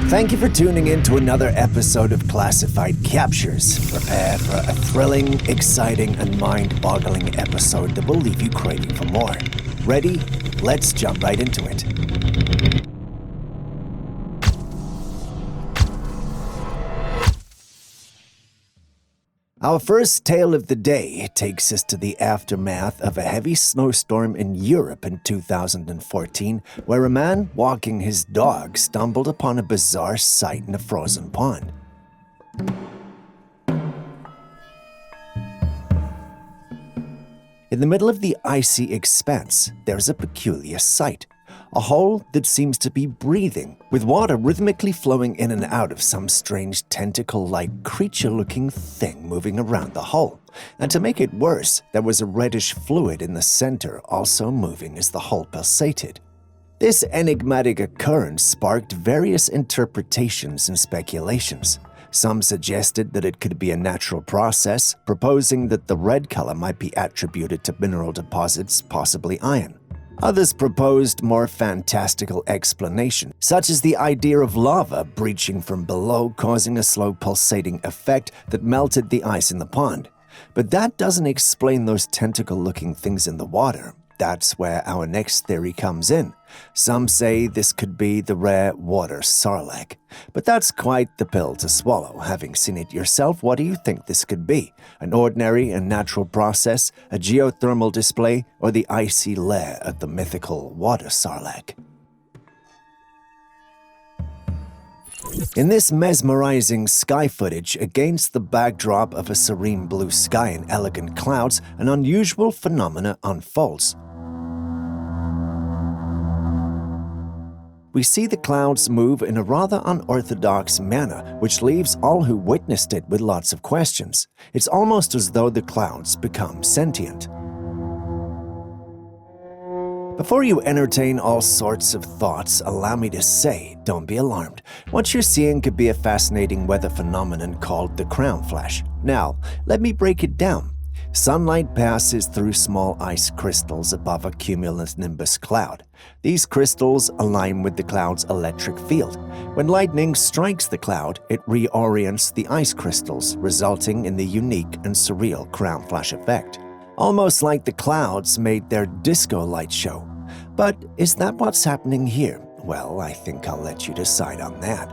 Thank you for tuning in to another episode of Classified Captures. Prepare for a thrilling, exciting, and mind-boggling episode that will leave you craving for more. Ready? Let's jump right into it. Our first tale of the day takes us to the aftermath of a heavy snowstorm in Europe in 2014, where a man walking his dog stumbled upon a bizarre sight in a frozen pond. In the middle of the icy expanse, there's a peculiar sight. A hole that seems to be breathing, with water rhythmically flowing in and out of some strange tentacle-like creature-looking thing moving around the hole. And to make it worse, there was a reddish fluid in the center also moving as the hole pulsated. This enigmatic occurrence sparked various interpretations and speculations. Some suggested that it could be a natural process, proposing that the red color might be attributed to mineral deposits, possibly iron. Others proposed more fantastical explanation, such as the idea of lava breaching from below, causing a slow pulsating effect that melted the ice in the pond. But that doesn't explain those tentacle-looking things in the water. That's where our next theory comes in. Some say this could be the rare water sarlacc. But that's quite the pill to swallow. Having seen it yourself, what do you think this could be? An ordinary and natural process, a geothermal display, or the icy lair of the mythical water sarlacc? In this mesmerizing sky footage, against the backdrop of a serene blue sky and elegant clouds, an unusual phenomena unfolds. We see the clouds move in a rather unorthodox manner, which leaves all who witnessed it with lots of questions. It's almost as though the clouds become sentient. Before you entertain all sorts of thoughts, allow me to say, don't be alarmed. What you're seeing could be a fascinating weather phenomenon called the crown flash. Now, let me break it down. Sunlight passes through small ice crystals above a cumulonimbus cloud. These crystals align with the cloud's electric field. When lightning strikes the cloud, it reorients the ice crystals, resulting in the unique and surreal crown flash effect. Almost like the clouds made their disco light show. But is that what's happening here? Well, I think I'll let you decide on that.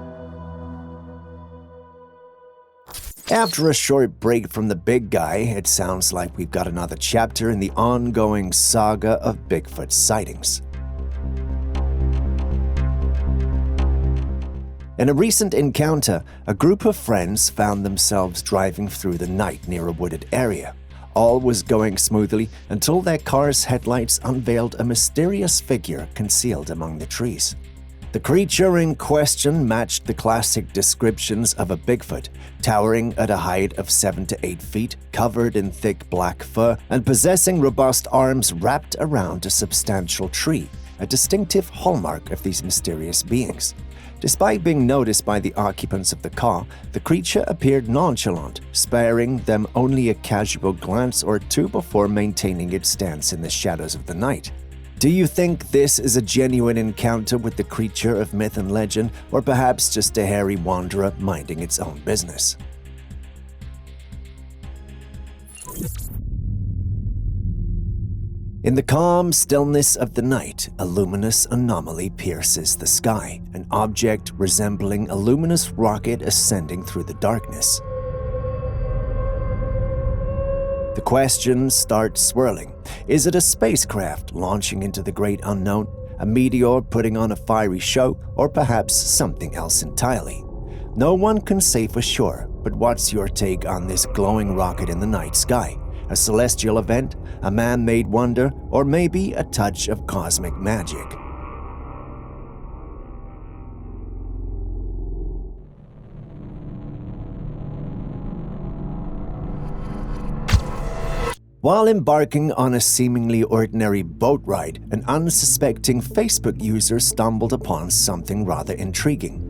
After a short break from the big guy, it sounds like we've got another chapter in the ongoing saga of Bigfoot sightings. In a recent encounter, a group of friends found themselves driving through the night near a wooded area. All was going smoothly until their car's headlights unveiled a mysterious figure concealed among the trees. The creature in question matched the classic descriptions of a Bigfoot, towering at a height of 7 to 8 feet, covered in thick black fur, and possessing robust arms wrapped around a substantial tree, a distinctive hallmark of these mysterious beings. Despite being noticed by the occupants of the car, the creature appeared nonchalant, sparing them only a casual glance or two before maintaining its stance in the shadows of the night. Do you think this is a genuine encounter with the creature of myth and legend, or perhaps just a hairy wanderer minding its own business? In the calm stillness of the night, a luminous anomaly pierces the sky, an object resembling a luminous rocket ascending through the darkness. The questions start swirling. Is it a spacecraft launching into the great unknown, a meteor putting on a fiery show, or perhaps something else entirely? No one can say for sure, but what's your take on this glowing rocket in the night sky? A celestial event, a man-made wonder, or maybe a touch of cosmic magic? While embarking on a seemingly ordinary boat ride, an unsuspecting Facebook user stumbled upon something rather intriguing.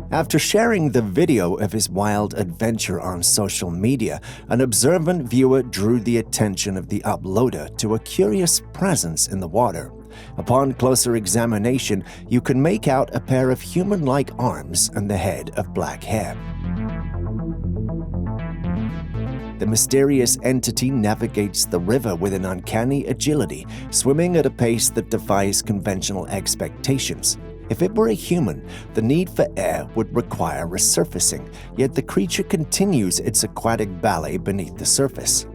After sharing the video of his wild adventure on social media, an observant viewer drew the attention of the uploader to a curious presence in the water. Upon closer examination, you can make out a pair of human-like arms and the head of black hair. The mysterious entity navigates the river with an uncanny agility, swimming at a pace that defies conventional expectations. If it were a human, the need for air would require resurfacing, yet the creature continues its aquatic ballet beneath the surface.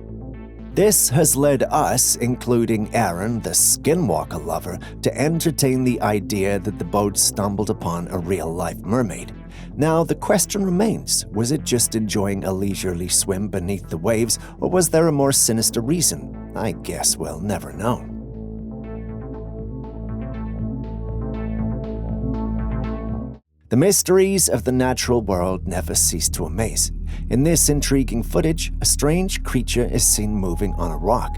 This has led us, including Aaron, the skinwalker lover, to entertain the idea that the boat stumbled upon a real-life mermaid. Now, the question remains, was it just enjoying a leisurely swim beneath the waves, or was there a more sinister reason? I guess we'll never know. The mysteries of the natural world never cease to amaze. In this intriguing footage, a strange creature is seen moving on a rock.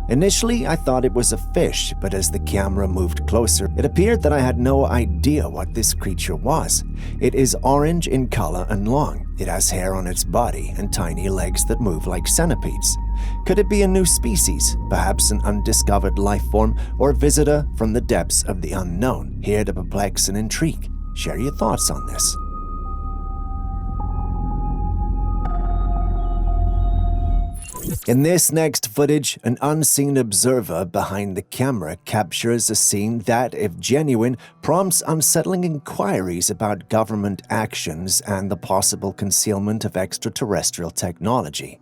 Initially, I thought it was a fish, but as the camera moved closer, it appeared that I had no idea what this creature was. It is orange in color and long. It has hair on its body and tiny legs that move like centipedes. Could it be a new species, perhaps an undiscovered life form, or a visitor from the depths of the unknown, here to perplex and intrigue? Share your thoughts on this. In this next footage, an unseen observer behind the camera captures a scene that, if genuine, prompts unsettling inquiries about government actions and the possible concealment of extraterrestrial technology.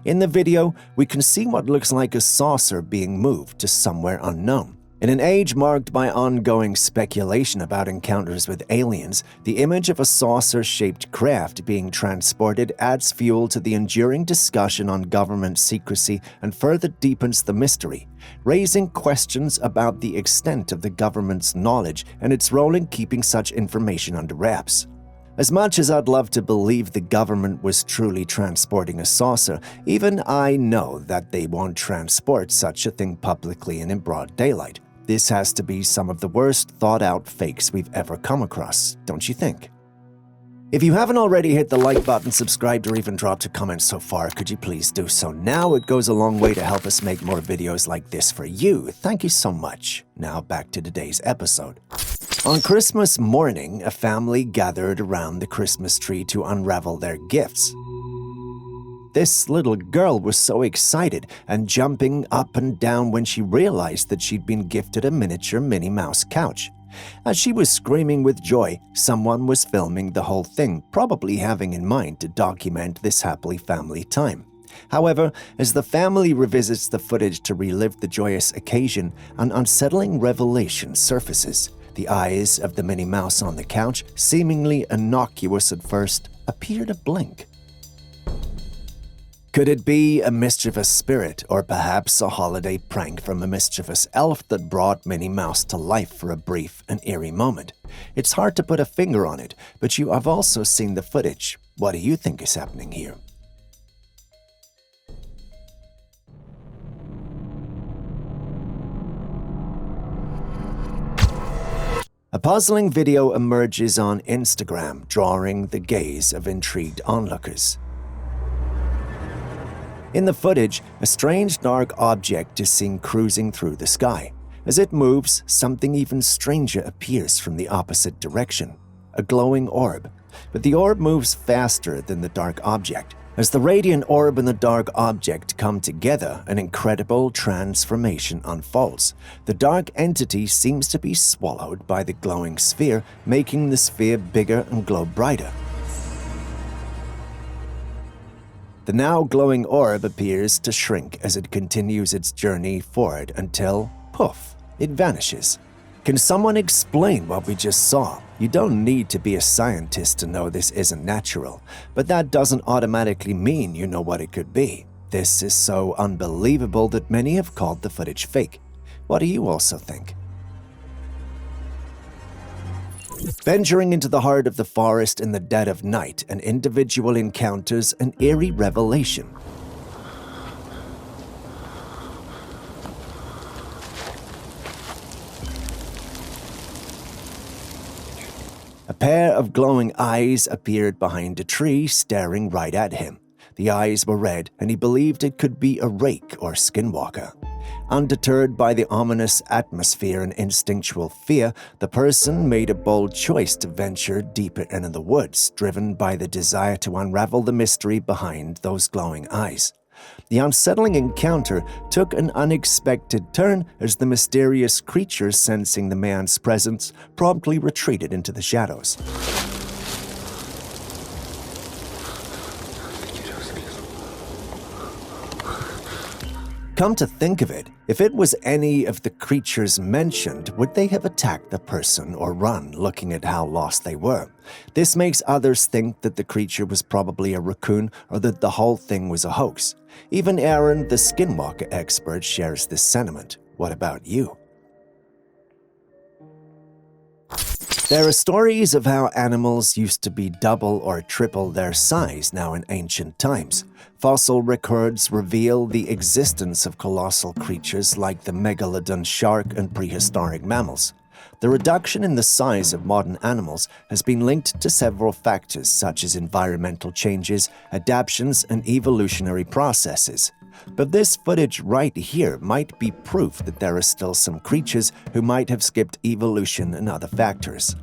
In the video, we can see what looks like a saucer being moved to somewhere unknown. In an age marked by ongoing speculation about encounters with aliens, the image of a saucer-shaped craft being transported adds fuel to the enduring discussion on government secrecy and further deepens the mystery, raising questions about the extent of the government's knowledge and its role in keeping such information under wraps. As much as I'd love to believe the government was truly transporting a saucer, even I know that they won't transport such a thing publicly and in broad daylight. This has to be some of the worst thought-out fakes we've ever come across, don't you think? If you haven't already hit the like button, subscribed, or even dropped a comment so far, could you please do so now? It goes a long way to help us make more videos like this for you. Thank you so much. Now back to today's episode. On Christmas morning, a family gathered around the Christmas tree to unravel their gifts. This little girl was so excited and jumping up and down when she realized that she'd been gifted a miniature Minnie Mouse couch. As she was screaming with joy, someone was filming the whole thing, probably having in mind to document this happy family time. However, as the family revisits the footage to relive the joyous occasion, an unsettling revelation surfaces. The eyes of the Minnie Mouse on the couch, seemingly innocuous at first, appear to blink. Could it be a mischievous spirit, or perhaps a holiday prank from a mischievous elf that brought Minnie Mouse to life for a brief and eerie moment? It's hard to put a finger on it, but you have also seen the footage. What do you think is happening here? A puzzling video emerges on Instagram, drawing the gaze of intrigued onlookers. In the footage, a strange dark object is seen cruising through the sky. As it moves, something even stranger appears from the opposite direction, a glowing orb. But the orb moves faster than the dark object. As the radiant orb and the dark object come together, an incredible transformation unfolds. The dark entity seems to be swallowed by the glowing sphere, making the sphere bigger and glow brighter. The now glowing orb appears to shrink as it continues its journey forward until, poof, it vanishes. Can someone explain what we just saw? You don't need to be a scientist to know this isn't natural, but that doesn't automatically mean you know what it could be. This is so unbelievable that many have called the footage fake. What do you also think? Venturing into the heart of the forest in the dead of night, an individual encounters an eerie revelation. A pair of glowing eyes appeared behind a tree, staring right at him. The eyes were red, and he believed it could be a rake or skinwalker. Undeterred by the ominous atmosphere and instinctual fear, the person made a bold choice to venture deeper into the woods, driven by the desire to unravel the mystery behind those glowing eyes. The unsettling encounter took an unexpected turn as the mysterious creature, sensing the man's presence, promptly retreated into the shadows. Come to think of it, if it was any of the creatures mentioned, would they have attacked the person or run, looking at how lost they were? This makes others think that the creature was probably a raccoon or that the whole thing was a hoax. Even Aaron, the skinwalker expert, shares this sentiment. What about you? There are stories of how animals used to be double or triple their size now in ancient times. Fossil records reveal the existence of colossal creatures like the megalodon shark and prehistoric mammals. The reduction in the size of modern animals has been linked to several factors such as environmental changes, adaptations, and evolutionary processes. But this footage right here might be proof that there are still some creatures who might have skipped evolution and other factors.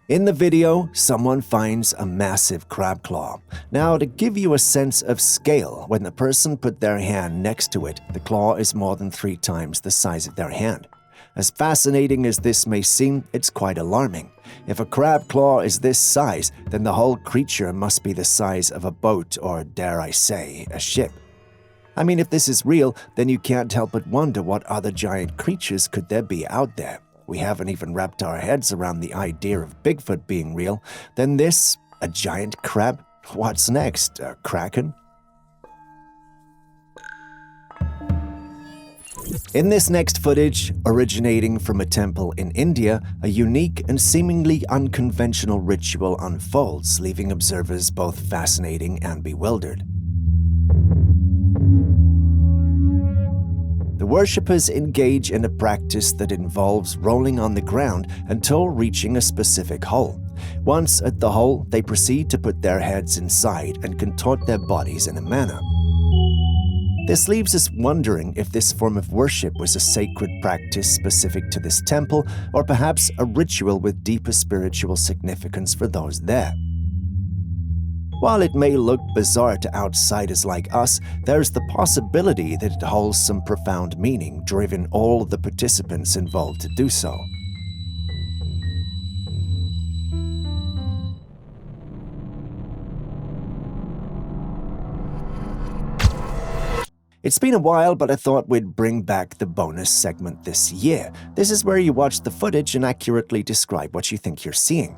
In the video, someone finds a massive crab claw. Now, to give you a sense of scale, when the person put their hand next to it, the claw is more than 3 times the size of their hand. As fascinating as this may seem, it's quite alarming. If a crab claw is this size, then the whole creature must be the size of a boat or, dare I say, a ship. I mean, if this is real, then you can't help but wonder what other giant creatures could there be out there. We haven't even wrapped our heads around the idea of Bigfoot being real. Then this, a giant crab? What's next? A kraken? In this next footage, originating from a temple in India, a unique and seemingly unconventional ritual unfolds, leaving observers both fascinating and bewildered. The worshippers engage in a practice that involves rolling on the ground until reaching a specific hole. Once at the hole, they proceed to put their heads inside and contort their bodies in a manner. This leaves us wondering if this form of worship was a sacred practice specific to this temple, or perhaps a ritual with deeper spiritual significance for those there. While it may look bizarre to outsiders like us, there's the possibility that it holds some profound meaning, driving all of the participants involved to do so. It's been a while, but I thought we'd bring back the bonus segment this year. This is where you watch the footage and accurately describe what you think you're seeing.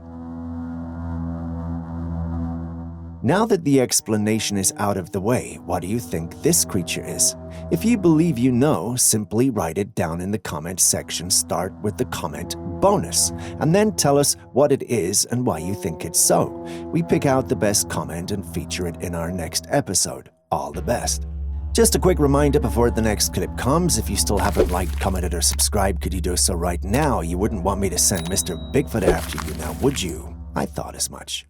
Now that the explanation is out of the way, what do you think this creature is? If you believe you know, simply write it down in the comment section. Start with the comment bonus, and then tell us what it is and why you think it's so. We pick out the best comment and feature it in our next episode. All the best. Just a quick reminder before the next clip comes, if you still haven't liked, commented, or subscribed, could you do so right now? You wouldn't want me to send Mr. Bigfoot after you now, would you? I thought as much.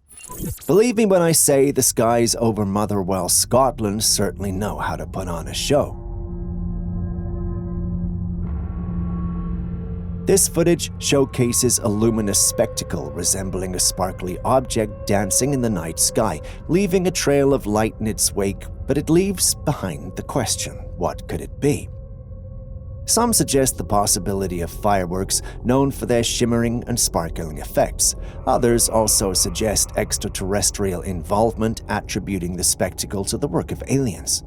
Believe me when I say the skies over Motherwell, Scotland certainly know how to put on a show. This footage showcases a luminous spectacle resembling a sparkly object dancing in the night sky, leaving a trail of light in its wake, but it leaves behind the question, what could it be? Some suggest the possibility of fireworks known for their shimmering and sparkling effects. Others also suggest extraterrestrial involvement, attributing the spectacle to the work of aliens.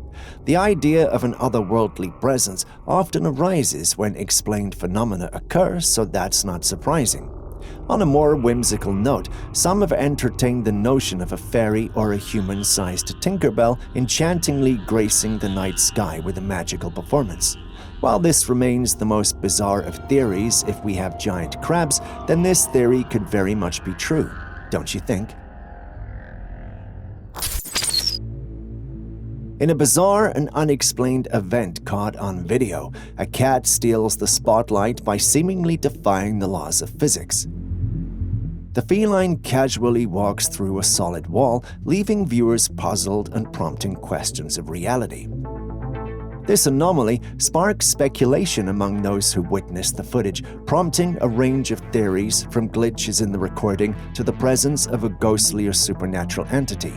The idea of an otherworldly presence often arises when explained phenomena occur, so that's not surprising. On a more whimsical note, some have entertained the notion of a fairy or a human-sized Tinkerbell enchantingly gracing the night sky with a magical performance. While this remains the most bizarre of theories, if we have giant crabs, then this theory could very much be true, don't you think? In a bizarre and unexplained event caught on video, a cat steals the spotlight by seemingly defying the laws of physics. The feline casually walks through a solid wall, leaving viewers puzzled and prompting questions of reality. This anomaly sparks speculation among those who witnessed the footage, prompting a range of theories from glitches in the recording to the presence of a ghostly or supernatural entity.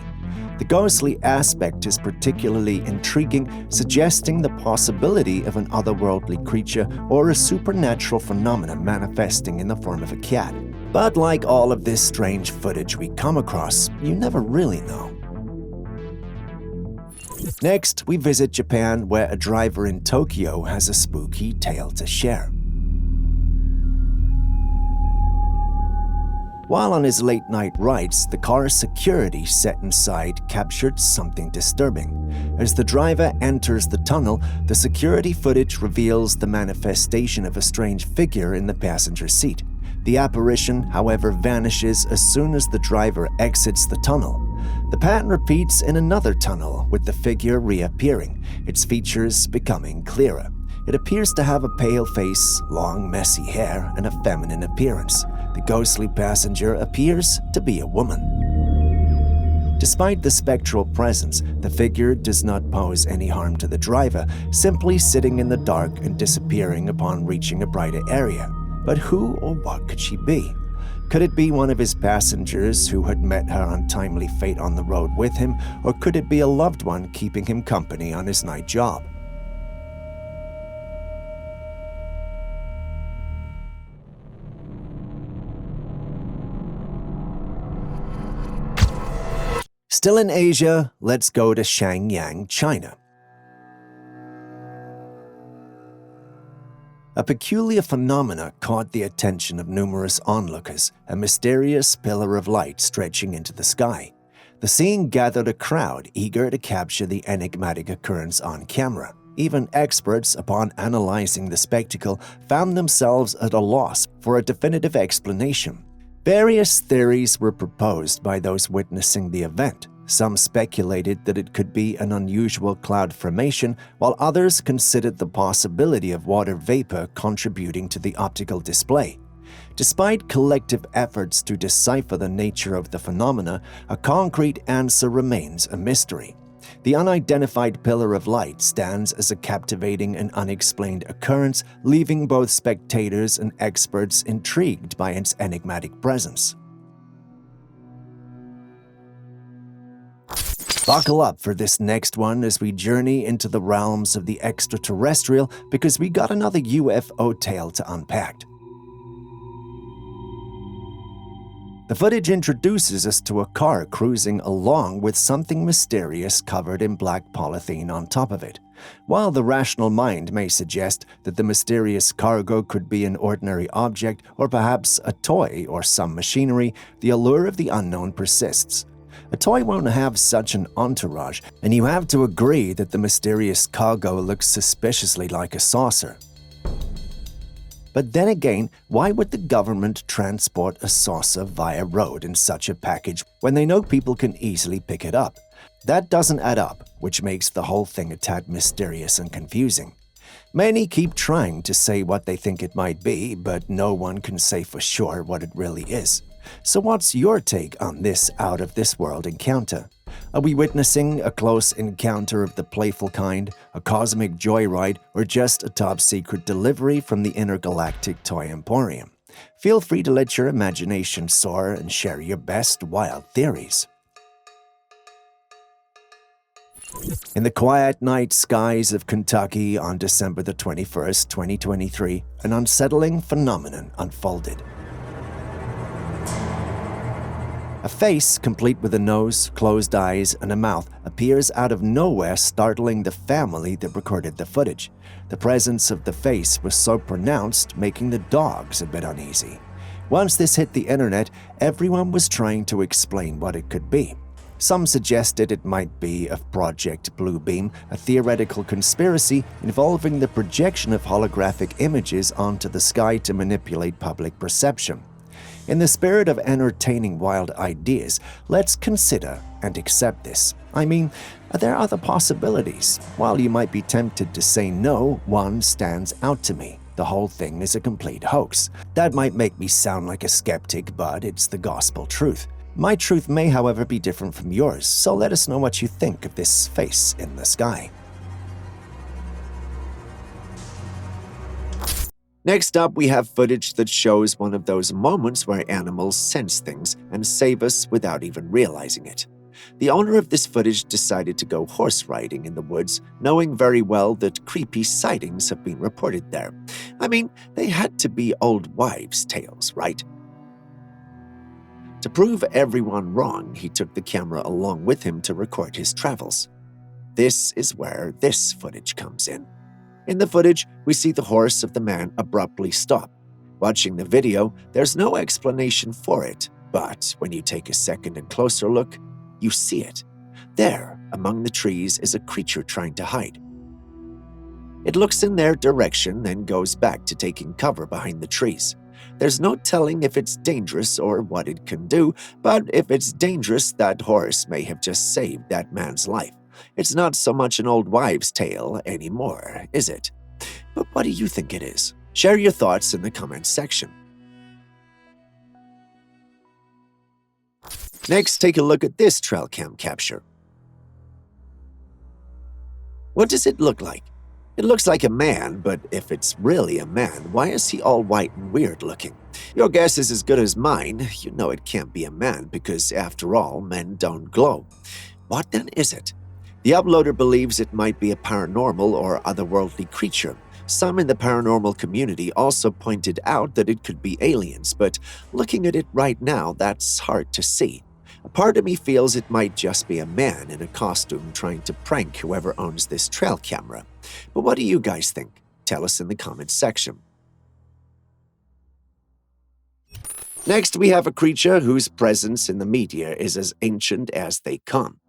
The ghostly aspect is particularly intriguing, suggesting the possibility of an otherworldly creature or a supernatural phenomenon manifesting in the form of a cat. But like all of this strange footage we come across, you never really know. Next, we visit Japan, where a driver in Tokyo has a spooky tale to share. While on his late-night rides, the car's security set inside captured something disturbing. As the driver enters the tunnel, the security footage reveals the manifestation of a strange figure in the passenger seat. The apparition, however, vanishes as soon as the driver exits the tunnel. The pattern repeats in another tunnel, with the figure reappearing, its features becoming clearer. It appears to have a pale face, long, messy hair, and a feminine appearance. The ghostly passenger appears to be a woman. Despite the spectral presence, the figure does not pose any harm to the driver, simply sitting in the dark and disappearing upon reaching a brighter area. But who or what could she be? Could it be one of his passengers who had met her untimely fate on the road with him, or could it be a loved one keeping him company on his night job? Still in Asia, let's go to Shenyang, China. A peculiar phenomena caught the attention of numerous onlookers, a mysterious pillar of light stretching into the sky. The scene gathered a crowd eager to capture the enigmatic occurrence on camera. Even experts, upon analyzing the spectacle, found themselves at a loss for a definitive explanation. Various theories were proposed by those witnessing the event. Some speculated that it could be an unusual cloud formation, while others considered the possibility of water vapor contributing to the optical display. Despite collective efforts to decipher the nature of the phenomena, a concrete answer remains a mystery. The unidentified pillar of light stands as a captivating and unexplained occurrence, leaving both spectators and experts intrigued by its enigmatic presence. Buckle up for this next one as we journey into the realms of the extraterrestrial, because we got another UFO tale to unpack. The footage introduces us to a car cruising along with something mysterious covered in black polythene on top of it. While the rational mind may suggest that the mysterious cargo could be an ordinary object or perhaps a toy or some machinery, the allure of the unknown persists. A toy won't have such an entourage, and you have to agree that the mysterious cargo looks suspiciously like a saucer. But then again, why would the government transport a saucer via road in such a package when they know people can easily pick it up? That doesn't add up, which makes the whole thing a tad mysterious and confusing. Many keep trying to say what they think it might be, but no one can say for sure what it really is. So what's your take on this out-of-this-world encounter? Are we witnessing a close encounter of the playful kind, a cosmic joyride, or just a top-secret delivery from the intergalactic toy emporium? Feel free to let your imagination soar and share your best wild theories. In the quiet night skies of Kentucky on December the 21st, 2023, an unsettling phenomenon unfolded. A face, complete with a nose, closed eyes, and a mouth, appears out of nowhere, startling the family that recorded the footage. The presence of the face was so pronounced, making the dogs a bit uneasy. Once this hit the internet, everyone was trying to explain what it could be. Some suggested it might be a Project Bluebeam, a theoretical conspiracy involving the projection of holographic images onto the sky to manipulate public perception. In the spirit of entertaining wild ideas, let's consider and accept this. I mean, there are other possibilities. While you might be tempted to say no, one stands out to me. The the whole thing is a complete hoax. That might make me sound like a skeptic, but it's the gospel truth. My truth may, however, be different from yours, so let us know what you think of this face in the sky. Next up, we have footage that shows one of those moments where animals sense things and save us without even realizing it. The owner of this footage decided to go horse riding in the woods, knowing very well that creepy sightings have been reported there. I mean, they had to be old wives' tales, right? To prove everyone wrong, he took the camera along with him to record his travels. This is where this footage comes in. In the footage, we see the horse of the man abruptly stop. Watching the video, there's no explanation for it, but when you take a second and closer look, you see it. There, among the trees, is a creature trying to hide. It looks in their direction, then goes back to taking cover behind the trees. There's no telling if it's dangerous or what it can do, but if it's dangerous, that horse may have just saved that man's life. It's not so much an old wives' tale anymore, is it? But what do you think it is? Share your thoughts in the comments section. Next, take a look at this Trailcam capture. What does it look like? It looks like a man, but if it's really a man, why is he all white and weird looking? Your guess is as good as mine. You know it can't be a man because, after all, men don't glow. What then is it? The uploader believes it might be a paranormal or otherworldly creature. Some in the paranormal community also pointed out that it could be aliens, but looking at it right now, that's hard to see. A part of me feels it might just be a man in a costume trying to prank whoever owns this trail camera. But what do you guys think? Tell us in the comments section. Next, we have a creature whose presence in the media is as ancient as they come.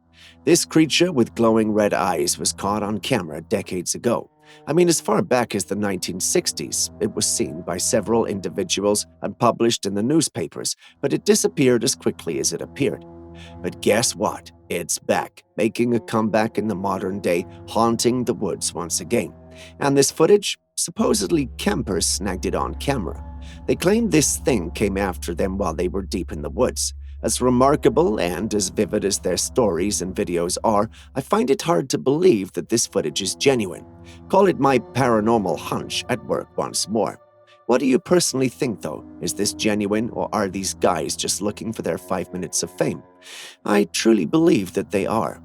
This creature with glowing red eyes was caught on camera decades ago. I mean, as far back as the 1960s, it was seen by several individuals and published in the newspapers, but it disappeared as quickly as it appeared. But guess what? It's back, making a comeback in the modern day, haunting the woods once again. And this footage? Supposedly, campers snagged it on camera. They claim this thing came after them while they were deep in the woods. As remarkable and as vivid as their stories and videos are, I find it hard to believe that this footage is genuine. Call it my paranormal hunch at work once more. What do you personally think, though? Is this genuine, or are these guys just looking for their 5 minutes of fame? I truly believe that they are.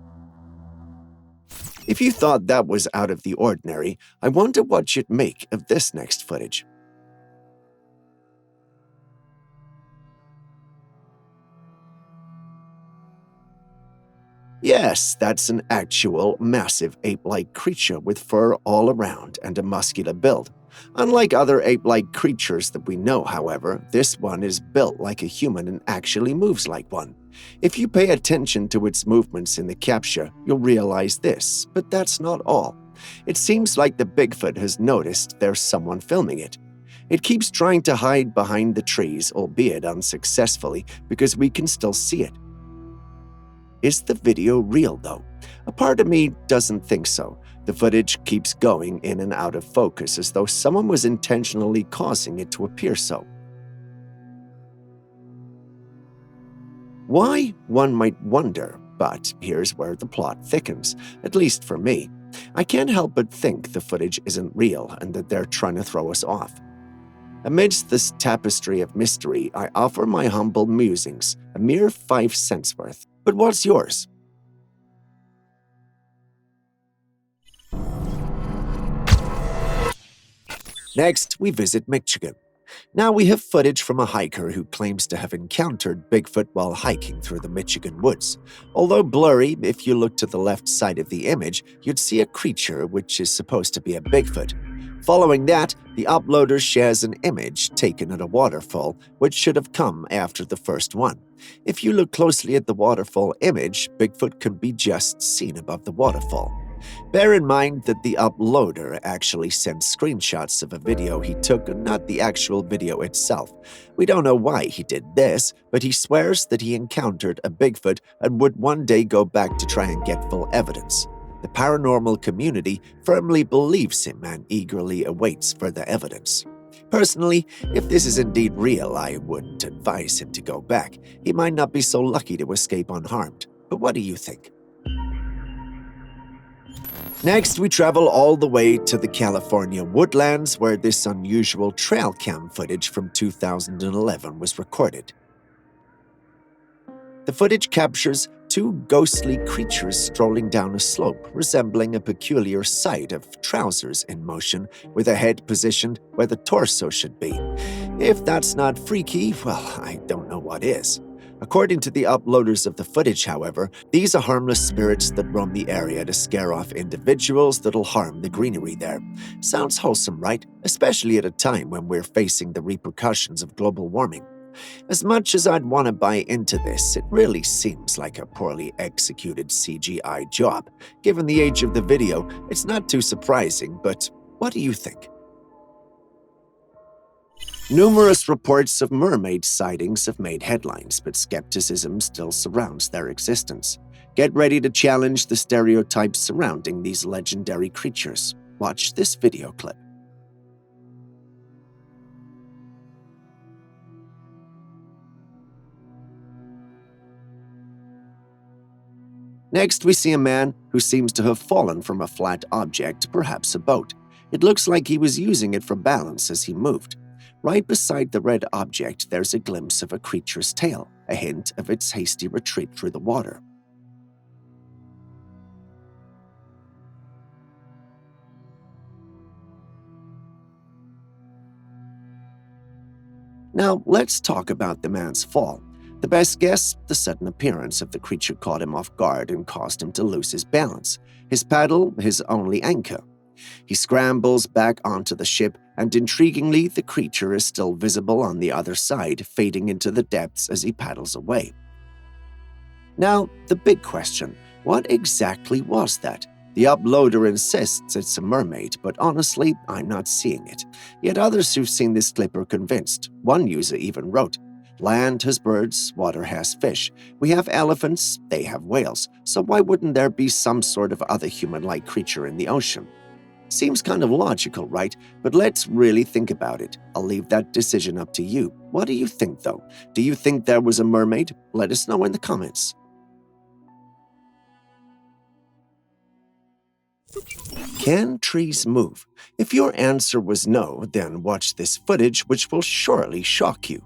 If you thought that was out of the ordinary, I wonder what you'd make of this next footage. Yes, that's an actual, massive ape-like creature with fur all around and a muscular build. Unlike other ape-like creatures that we know, however, this one is built like a human and actually moves like one. If you pay attention to its movements in the capture, you'll realize this, but that's not all. It seems like the Bigfoot has noticed there's someone filming it. It keeps trying to hide behind the trees, albeit unsuccessfully, because we can still see it. Is the video real, though? A part of me doesn't think so. The footage keeps going in and out of focus as though someone was intentionally causing it to appear so. Why, one might wonder, but here's where the plot thickens, at least for me. I can't help but think the footage isn't real and that they're trying to throw us off. Amidst this tapestry of mystery, I offer my humble musings, a mere 5 cents worth. But what's yours? Next, we visit Michigan. Now we have footage from a hiker who claims to have encountered Bigfoot while hiking through the Michigan woods. Although blurry, if you look to the left side of the image, you'd see a creature which is supposed to be a Bigfoot. Following that, the uploader shares an image taken at a waterfall, which should have come after the first one. If you look closely at the waterfall image, Bigfoot can be just seen above the waterfall. Bear in mind that the uploader actually sent screenshots of a video he took and not the actual video itself. We don't know why he did this, but he swears that he encountered a Bigfoot and would one day go back to try and get full evidence. The paranormal community firmly believes him and eagerly awaits further evidence. Personally, if this is indeed real, I wouldn't advise him to go back. He might not be so lucky to escape unharmed. But what do you think? Next, we travel all the way to the California woodlands where this unusual Trailcam footage from 2011 was recorded. The footage captures two ghostly creatures strolling down a slope, resembling a peculiar sight of trousers in motion with a head positioned where the torso should be. If that's not freaky, well, I don't know what is. According to the uploaders of the footage, however, these are harmless spirits that roam the area to scare off individuals that'll harm the greenery there. Sounds wholesome, right? Especially at a time when we're facing the repercussions of global warming. As much as I'd want to buy into this, it really seems like a poorly executed CGI job. Given the age of the video, it's not too surprising, but what do you think? Numerous reports of mermaid sightings have made headlines, but skepticism still surrounds their existence. Get ready to challenge the stereotypes surrounding these legendary creatures. Watch this video clip. Next, we see a man who seems to have fallen from a flat object, perhaps a boat. It looks like he was using it for balance as he moved. Right beside the red object, there's a glimpse of a creature's tail, a hint of its hasty retreat through the water. Now, let's talk about the man's fall. The best guess, the sudden appearance of the creature caught him off guard and caused him to lose his balance. His paddle, his only anchor. He scrambles back onto the ship, and intriguingly, the creature is still visible on the other side, fading into the depths as he paddles away. Now, the big question, what exactly was that? The uploader insists it's a mermaid, but honestly, I'm not seeing it. Yet others who've seen this clip are convinced. One user even wrote, "Land has birds, water has fish. We have elephants, they have whales. So why wouldn't there be some sort of other human-like creature in the ocean?" Seems kind of logical, right? But let's really think about it. I'll leave that decision up to you. What do you think, though? Do you think there was a mermaid? Let us know in the comments. Can trees move? If your answer was no, then watch this footage, which will surely shock you.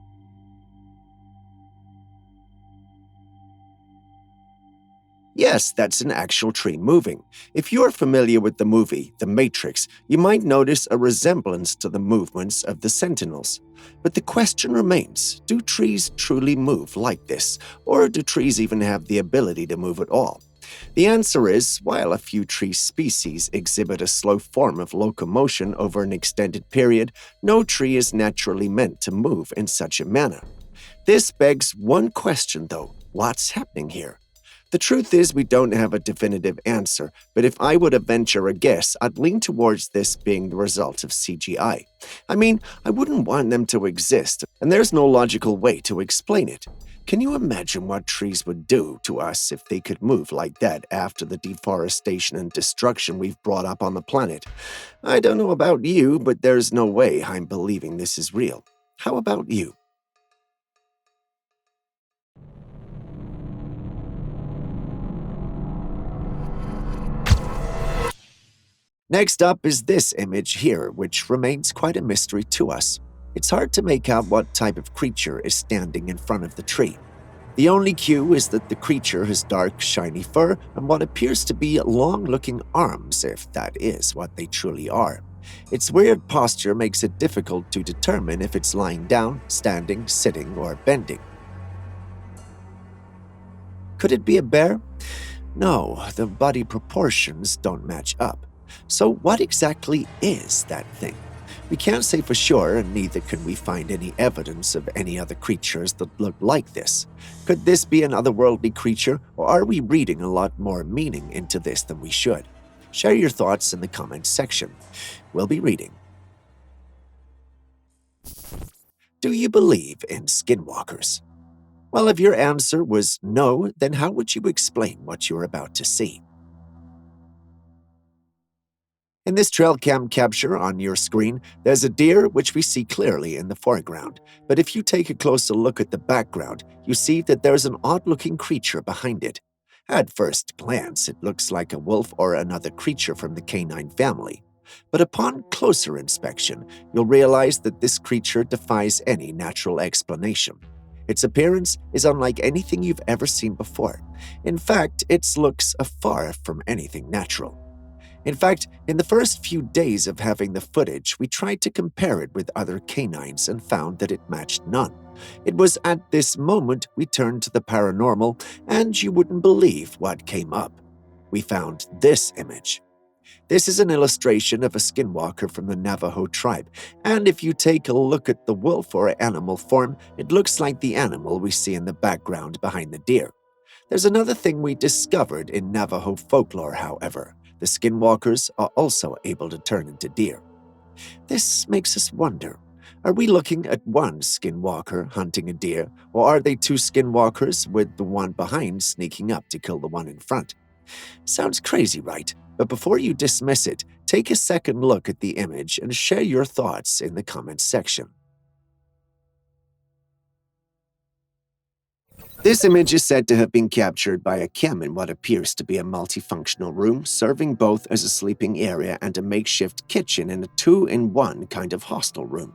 Yes, that's an actual tree moving. If you're familiar with the movie The Matrix, you might notice a resemblance to the movements of the Sentinels. But the question remains, do trees truly move like this? Or do trees even have the ability to move at all? The answer is, while a few tree species exhibit a slow form of locomotion over an extended period, no tree is naturally meant to move in such a manner. This begs one question, though. What's happening here? The truth is we don't have a definitive answer, but if I were to venture a guess, I'd lean towards this being the result of CGI. I mean, I wouldn't want them to exist, and there's no logical way to explain it. Can you imagine what trees would do to us if they could move like that after the deforestation and destruction we've brought up on the planet? I don't know about you, but there's no way I'm believing this is real. How about you? Next up is this image here, which remains quite a mystery to us. It's hard to make out what type of creature is standing in front of the tree. The only clue is that the creature has dark, shiny fur and what appears to be long-looking arms, if that is what they truly are. Its weird posture makes it difficult to determine if it's lying down, standing, sitting, or bending. Could it be a bear? No, the body proportions don't match up. So what exactly is that thing? We can't say for sure, and neither can we find any evidence of any other creatures that look like this. Could this be an otherworldly creature, or are we reading a lot more meaning into this than we should? Share your thoughts in the comments section. We'll be reading. Do you believe in skinwalkers? Well, if your answer was no, then how would you explain what you're about to see? In this Trailcam capture on your screen, there's a deer which we see clearly in the foreground. But if you take a closer look at the background, you see that there's an odd-looking creature behind it. At first glance, it looks like a wolf or another creature from the canine family. But upon closer inspection, you'll realize that this creature defies any natural explanation. Its appearance is unlike anything you've ever seen before. In fact, its looks are far from anything natural. In fact, in the first few days of having the footage, we tried to compare it with other canines and found that it matched none. It was at this moment we turned to the paranormal, and you wouldn't believe what came up. We found this image. This is an illustration of a skinwalker from the Navajo tribe, and if you take a look at the wolf or animal form, it looks like the animal we see in the background behind the deer. There's another thing we discovered in Navajo folklore, however. The skinwalkers are also able to turn into deer. This makes us wonder, are we looking at one skinwalker hunting a deer, or are they two skinwalkers with the one behind sneaking up to kill the one in front? Sounds crazy, right? But before you dismiss it, take a second look at the image and share your thoughts in the comments section. This image is said to have been captured by a cam in what appears to be a multifunctional room, serving both as a sleeping area and a makeshift kitchen in a two-in-one kind of hostel room.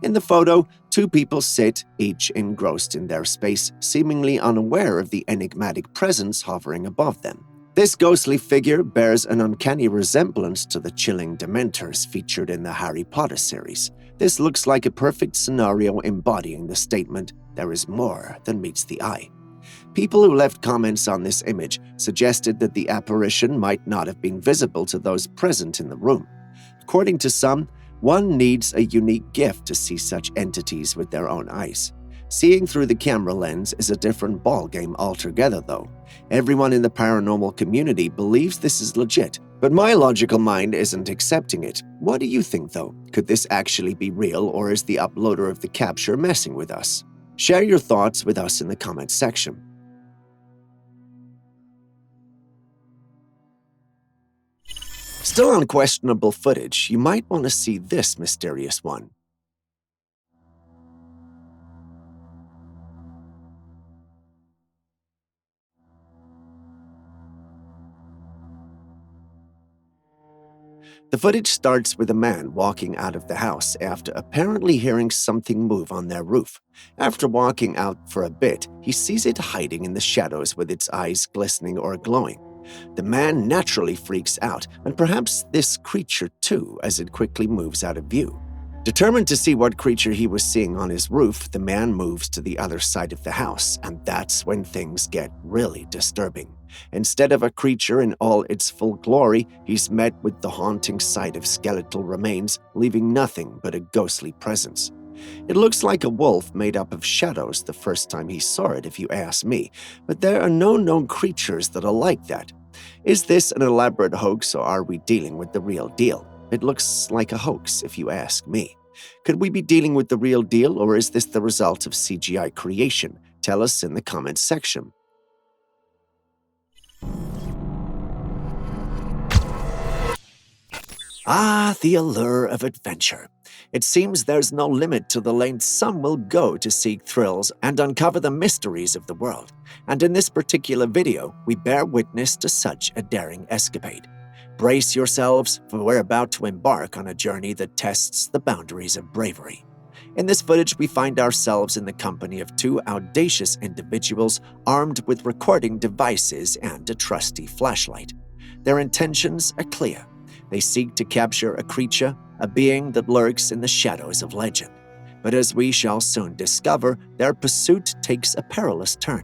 In the photo, two people sit, each engrossed in their space, seemingly unaware of the enigmatic presence hovering above them. This ghostly figure bears an uncanny resemblance to the chilling Dementors featured in the Harry Potter series. This looks like a perfect scenario embodying the statement, "There is more than meets the eye." People who left comments on this image suggested that the apparition might not have been visible to those present in the room. According to some, one needs a unique gift to see such entities with their own eyes. Seeing through the camera lens is a different ballgame altogether, though. Everyone in the paranormal community believes this is legit, but my logical mind isn't accepting it. What do you think, though? Could this actually be real, or is the uploader of the capture messing with us? Share your thoughts with us in the comments section. Still on questionable footage, you might want to see this mysterious one. The footage starts with a man walking out of the house after apparently hearing something move on their roof. After walking out for a bit, he sees it hiding in the shadows with its eyes glistening or glowing. The man naturally freaks out, and perhaps this creature too, as it quickly moves out of view. Determined to see what creature he was seeing on his roof, the man moves to the other side of the house, and that's when things get really disturbing. Instead of a creature in all its full glory, he's met with the haunting sight of skeletal remains, leaving nothing but a ghostly presence. It looks like a wolf made up of shadows the first time he saw it, if you ask me, but there are no known creatures that are like that. Is this an elaborate hoax, or are we dealing with the real deal? It looks like a hoax, if you ask me. Could we be dealing with the real deal, or is this the result of CGI creation? Tell us in the comments section. Ah, the allure of adventure. It seems there's no limit to the lengths some will go to seek thrills and uncover the mysteries of the world. And in this particular video, we bear witness to such a daring escapade. Brace yourselves, for we're about to embark on a journey that tests the boundaries of bravery. In this footage, we find ourselves in the company of two audacious individuals armed with recording devices and a trusty flashlight. Their intentions are clear. They seek to capture a creature, a being that lurks in the shadows of legend. But as we shall soon discover, their pursuit takes a perilous turn.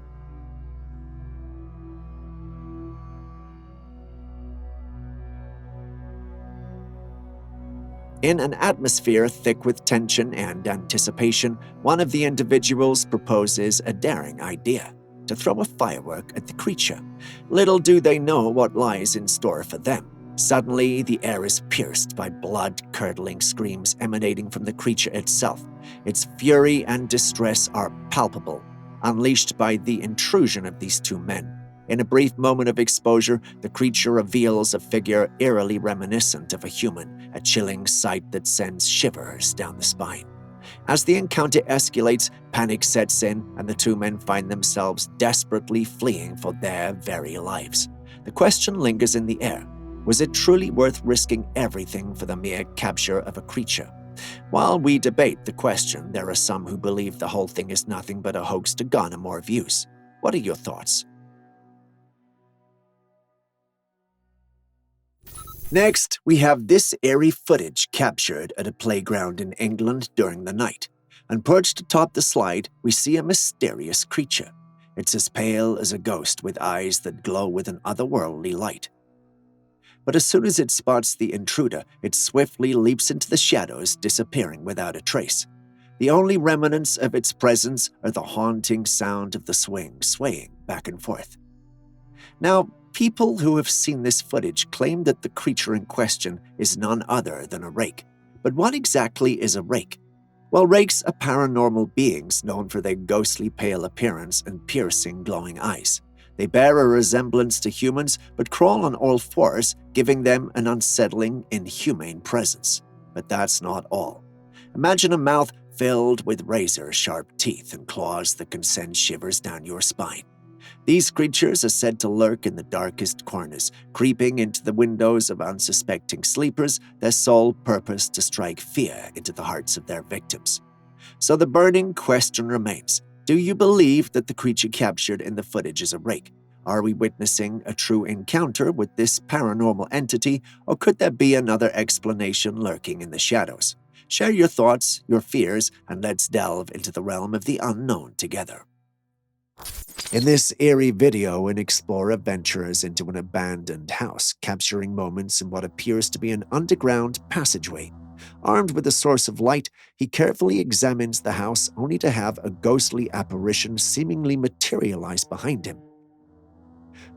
In an atmosphere thick with tension and anticipation, one of the individuals proposes a daring idea: to throw a firework at the creature. Little do they know what lies in store for them. Suddenly, the air is pierced by blood-curdling screams emanating from the creature itself. Its fury and distress are palpable, unleashed by the intrusion of these two men. In a brief moment of exposure, the creature reveals a figure eerily reminiscent of a human, a chilling sight that sends shivers down the spine. As the encounter escalates, panic sets in, and the two men find themselves desperately fleeing for their very lives. The question lingers in the air. Was it truly worth risking everything for the mere capture of a creature? While we debate the question, there are some who believe the whole thing is nothing but a hoax to garner more views. What are your thoughts? Next, we have this eerie footage captured at a playground in England during the night. And perched atop the slide, we see a mysterious creature. It's as pale as a ghost with eyes that glow with an otherworldly light. But as soon as it spots the intruder, it swiftly leaps into the shadows, disappearing without a trace. The only remnants of its presence are the haunting sound of the swing swaying back and forth. Now, people who have seen this footage claim that the creature in question is none other than a rake. But what exactly is a rake? Well, rakes are paranormal beings known for their ghostly pale appearance and piercing glowing eyes. They bear a resemblance to humans but crawl on all fours, giving them an unsettling, inhumane presence. But that's not all. Imagine a mouth filled with razor-sharp teeth and claws that can send shivers down your spine. These creatures are said to lurk in the darkest corners, creeping into the windows of unsuspecting sleepers, their sole purpose to strike fear into the hearts of their victims. So the burning question remains, do you believe that the creature captured in the footage is a rake? Are we witnessing a true encounter with this paranormal entity, or could there be another explanation lurking in the shadows? Share your thoughts, your fears, and let's delve into the realm of the unknown together. In this eerie video, an explorer ventures into an abandoned house, capturing moments in what appears to be an underground passageway. Armed with a source of light, he carefully examines the house only to have a ghostly apparition seemingly materialize behind him.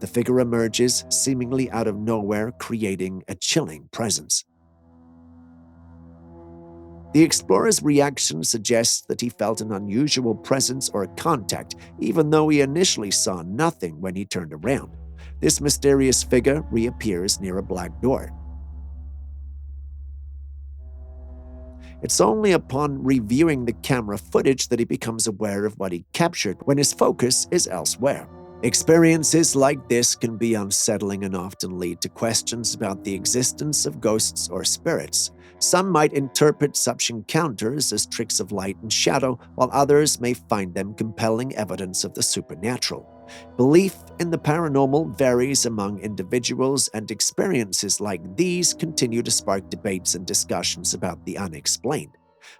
The figure emerges, seemingly out of nowhere, creating a chilling presence. The explorer's reaction suggests that he felt an unusual presence or contact, even though he initially saw nothing when he turned around. This mysterious figure reappears near a black door. It's only upon reviewing the camera footage that he becomes aware of what he captured when his focus is elsewhere. Experiences like this can be unsettling and often lead to questions about the existence of ghosts or spirits. Some might interpret such encounters as tricks of light and shadow, while others may find them compelling evidence of the supernatural. Belief in the paranormal varies among individuals, and experiences like these continue to spark debates and discussions about the unexplained.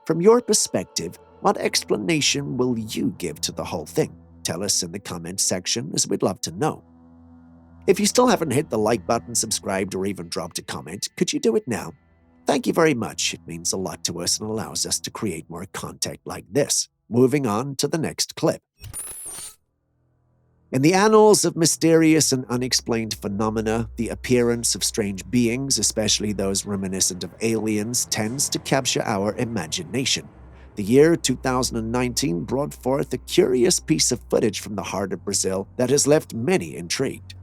From your perspective, what explanation will you give to the whole thing? Tell us in the comments section, as we'd love to know. If you still haven't hit the like button, subscribed, or even dropped a comment, could you do it now? Thank you very much. It means a lot to us and allows us to create more content like this. Moving on to the next clip. In the annals of mysterious and unexplained phenomena, the appearance of strange beings, especially those reminiscent of aliens, tends to capture our imagination. The year 2019 brought forth a curious piece of footage from the heart of Brazil that has left many intrigued.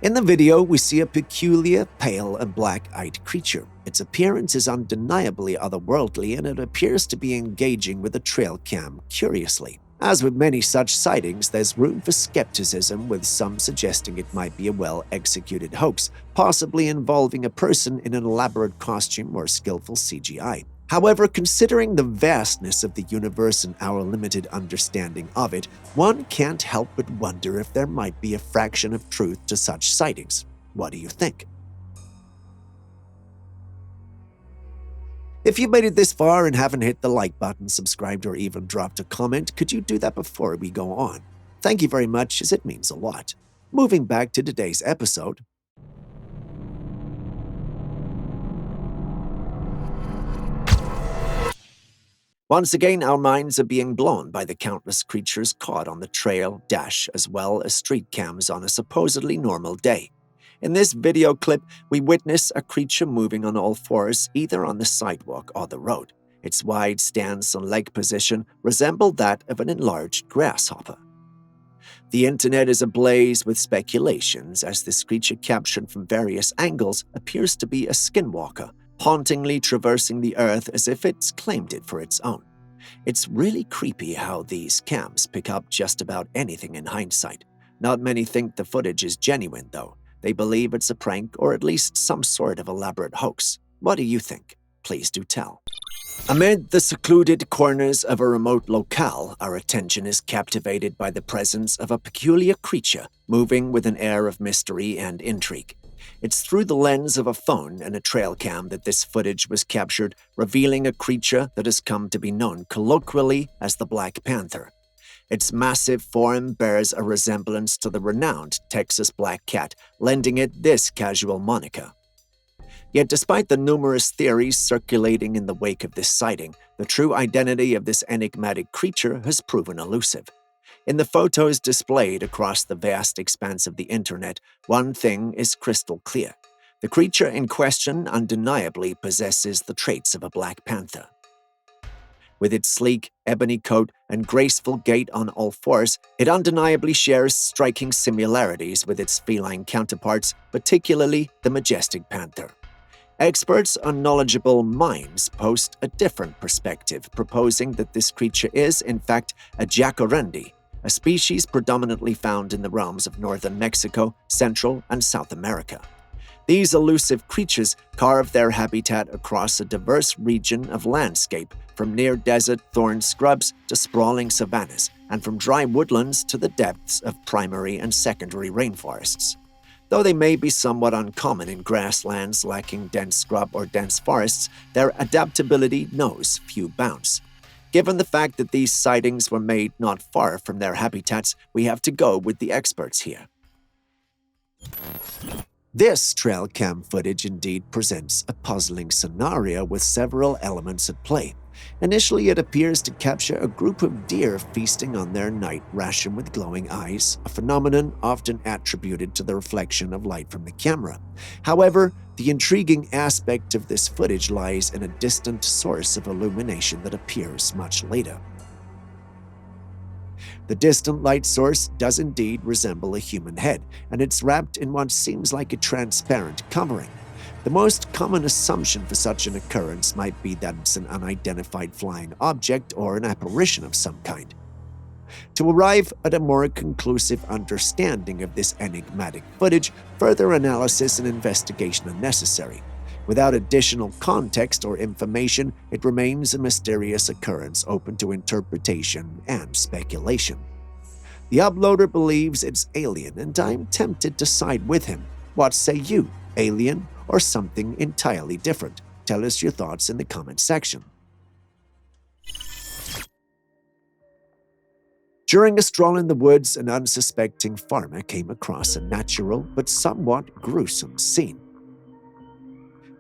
In the video, we see a peculiar, pale and black-eyed creature. Its appearance is undeniably otherworldly, and it appears to be engaging with a Trailcam curiously. As with many such sightings, there's room for skepticism, with some suggesting it might be a well-executed hoax, possibly involving a person in an elaborate costume or skillful CGI. However, considering the vastness of the universe and our limited understanding of it, one can't help but wonder if there might be a fraction of truth to such sightings. What do you think? If you made it this far and haven't hit the like button, subscribed, or even dropped a comment, could you do that before we go on? Thank you very much, as it means a lot. Moving back to today's episode. Once again, our minds are being blown by the countless creatures caught on the trail, dash, as well as street cams on a supposedly normal day. In this video clip, we witness a creature moving on all fours, either on the sidewalk or the road. Its wide stance and leg position resemble that of an enlarged grasshopper. The internet is ablaze with speculations as this creature captured from various angles appears to be a skinwalker, hauntingly traversing the earth as if it's claimed it for its own. It's really creepy how these cams pick up just about anything in hindsight. Not many think the footage is genuine, though. They believe it's a prank or at least some sort of elaborate hoax. What do you think? Please do tell. Amid the secluded corners of a remote locale, our attention is captivated by the presence of a peculiar creature moving with an air of mystery and intrigue. It's through the lens of a phone and a Trailcam that this footage was captured, revealing a creature that has come to be known colloquially as the Black Panther. Its massive form bears a resemblance to the renowned Texas black cat, lending it this casual moniker. Yet despite the numerous theories circulating in the wake of this sighting, the true identity of this enigmatic creature has proven elusive. In the photos displayed across the vast expanse of the internet, one thing is crystal clear. The creature in question undeniably possesses the traits of a Black Panther. With its sleek, ebony coat and graceful gait on all fours, it undeniably shares striking similarities with its feline counterparts, particularly the majestic panther. Experts on knowledgeable minds post a different perspective, proposing that this creature is, in fact, a jacarandi, a species predominantly found in the realms of northern Mexico, Central, and South America. These elusive creatures carve their habitat across a diverse region of landscape, from near-desert thorn scrubs to sprawling savannas, and from dry woodlands to the depths of primary and secondary rainforests. Though they may be somewhat uncommon in grasslands lacking dense scrub or dense forests, their adaptability knows few bounds. Given the fact that these sightings were made not far from their habitats, we have to go with the experts here. This Trailcam footage indeed presents a puzzling scenario with several elements at play. Initially, it appears to capture a group of deer feasting on their night ration with glowing eyes, a phenomenon often attributed to the reflection of light from the camera. However, the intriguing aspect of this footage lies in a distant source of illumination that appears much later. The distant light source does indeed resemble a human head, and it's wrapped in what seems like a transparent covering. The most common assumption for such an occurrence might be that it's an unidentified flying object or an apparition of some kind. To arrive at a more conclusive understanding of this enigmatic footage, further analysis and investigation are necessary. Without additional context or information, it remains a mysterious occurrence open to interpretation and speculation. The uploader believes it's alien, and I'm tempted to side with him. What say you, alien or something entirely different? Tell us your thoughts in the comment section. During a stroll in the woods, an unsuspecting farmer came across a natural but somewhat gruesome scene.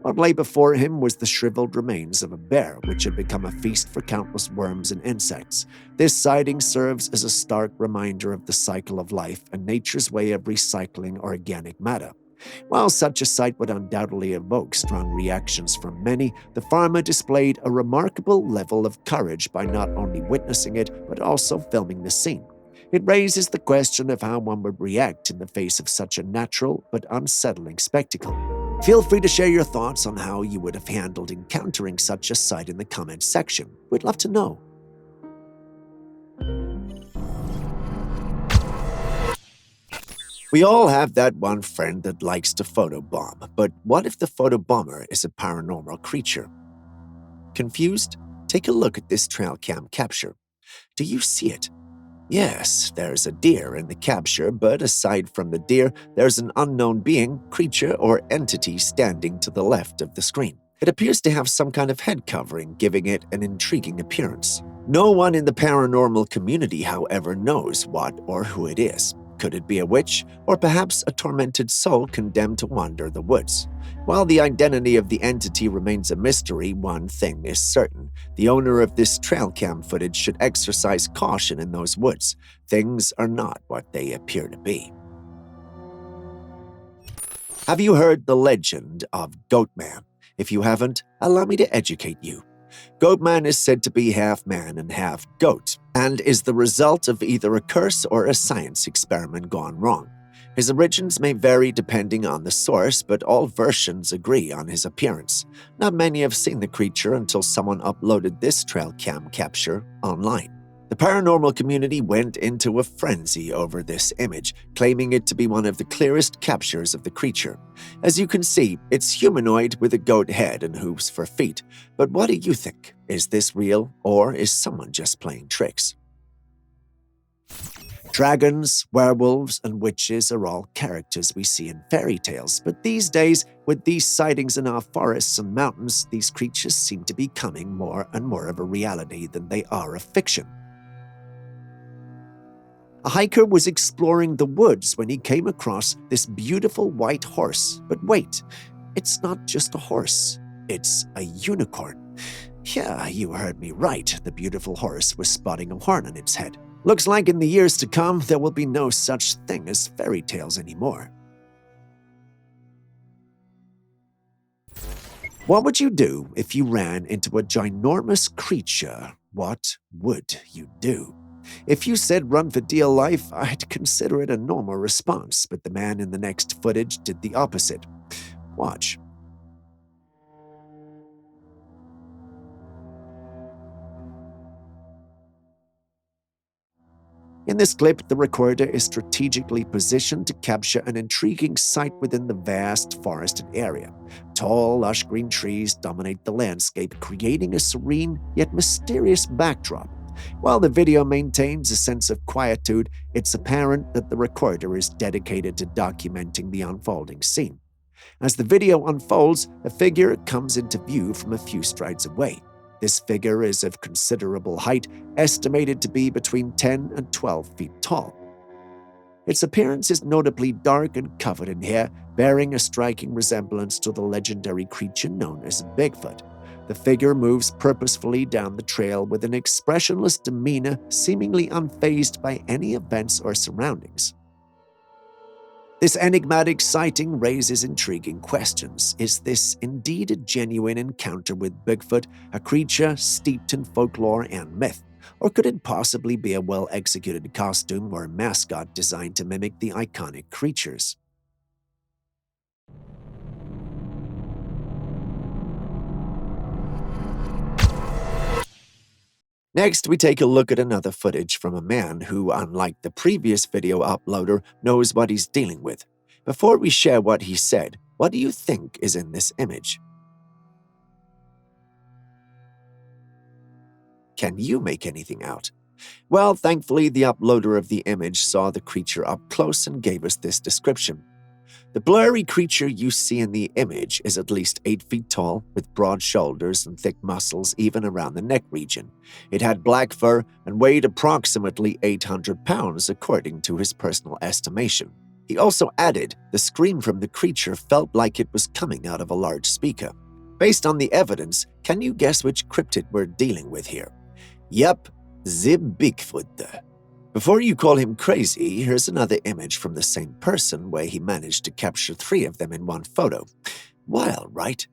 What lay before him was the shriveled remains of a bear, which had become a feast for countless worms and insects. This sighting serves as a stark reminder of the cycle of life and nature's way of recycling organic matter. While such a sight would undoubtedly evoke strong reactions from many, the farmer displayed a remarkable level of courage by not only witnessing it, but also filming the scene. It raises the question of how one would react in the face of such a natural but unsettling spectacle. Feel free to share your thoughts on how you would have handled encountering such a sight in the comments section. We'd love to know. We all have that one friend that likes to photobomb, but what if the photobomber is a paranormal creature? Confused? Take a look at this Trailcam capture. Do you see it? Yes, there's a deer in the capture, but aside from the deer, there's an unknown being, creature, or entity standing to the left of the screen. It appears to have some kind of head covering, giving it an intriguing appearance. No one in the paranormal community, however, knows what or who it is. Could it be a witch, or perhaps a tormented soul condemned to wander the woods? While the identity of the entity remains a mystery, one thing is certain. The owner of this Trailcam footage should exercise caution in those woods. Things are not what they appear to be. Have you heard the legend of Goatman? If you haven't, allow me to educate you. Goatman is said to be half man and half goat, and is the result of either a curse or a science experiment gone wrong. His origins may vary depending on the source, but all versions agree on his appearance. Not many have seen the creature until someone uploaded this Trailcam capture online. The paranormal community went into a frenzy over this image, claiming it to be one of the clearest captures of the creature. As you can see, it's humanoid with a goat head and hooves for feet. But what do you think? Is this real, or is someone just playing tricks? Dragons, werewolves, and witches are all characters we see in fairy tales, but these days, with these sightings in our forests and mountains, these creatures seem to be becoming more and more of a reality than they are a fiction. A hiker was exploring the woods when he came across this beautiful white horse. But wait, it's not just a horse, it's a unicorn. Yeah, you heard me right. The beautiful horse was spotting a horn on its head. Looks like in the years to come, there will be no such thing as fairy tales anymore. What would you do if you ran into a ginormous creature? What would you do? If you said run for dear life, I'd consider it a normal response, but the man in the next footage did the opposite. Watch. In this clip, the recorder is strategically positioned to capture an intriguing sight within the vast forested area. Tall, lush green trees dominate the landscape, creating a serene yet mysterious backdrop. While the video maintains a sense of quietude, it's apparent that the recorder is dedicated to documenting the unfolding scene. As the video unfolds, a figure comes into view from a few strides away. This figure is of considerable height, estimated to be between 10 and 12 feet tall. Its appearance is notably dark and covered in hair, bearing a striking resemblance to the legendary creature known as Bigfoot. The figure moves purposefully down the trail with an expressionless demeanor, seemingly unfazed by any events or surroundings. This enigmatic sighting raises intriguing questions. Is this indeed a genuine encounter with Bigfoot, a creature steeped in folklore and myth? Or could it possibly be a well-executed costume or mascot designed to mimic the iconic creatures? Next, we take a look at another footage from a man who, unlike the previous video uploader, knows what he's dealing with. Before we share what he said, what do you think is in this image? Can you make anything out? Well, thankfully, the uploader of the image saw the creature up close and gave us this description. The blurry creature you see in the image is at least 8 feet tall, with broad shoulders and thick muscles even around the neck region. It had black fur and weighed approximately 800 pounds, according to his personal estimation. He also added, the scream from the creature felt like it was coming out of a large speaker. Based on the evidence, can you guess which cryptid we're dealing with here? Yep, the Bigfoot. Before you call him crazy, here's another image from the same person where he managed to capture 3 of them in one photo. Wild, right?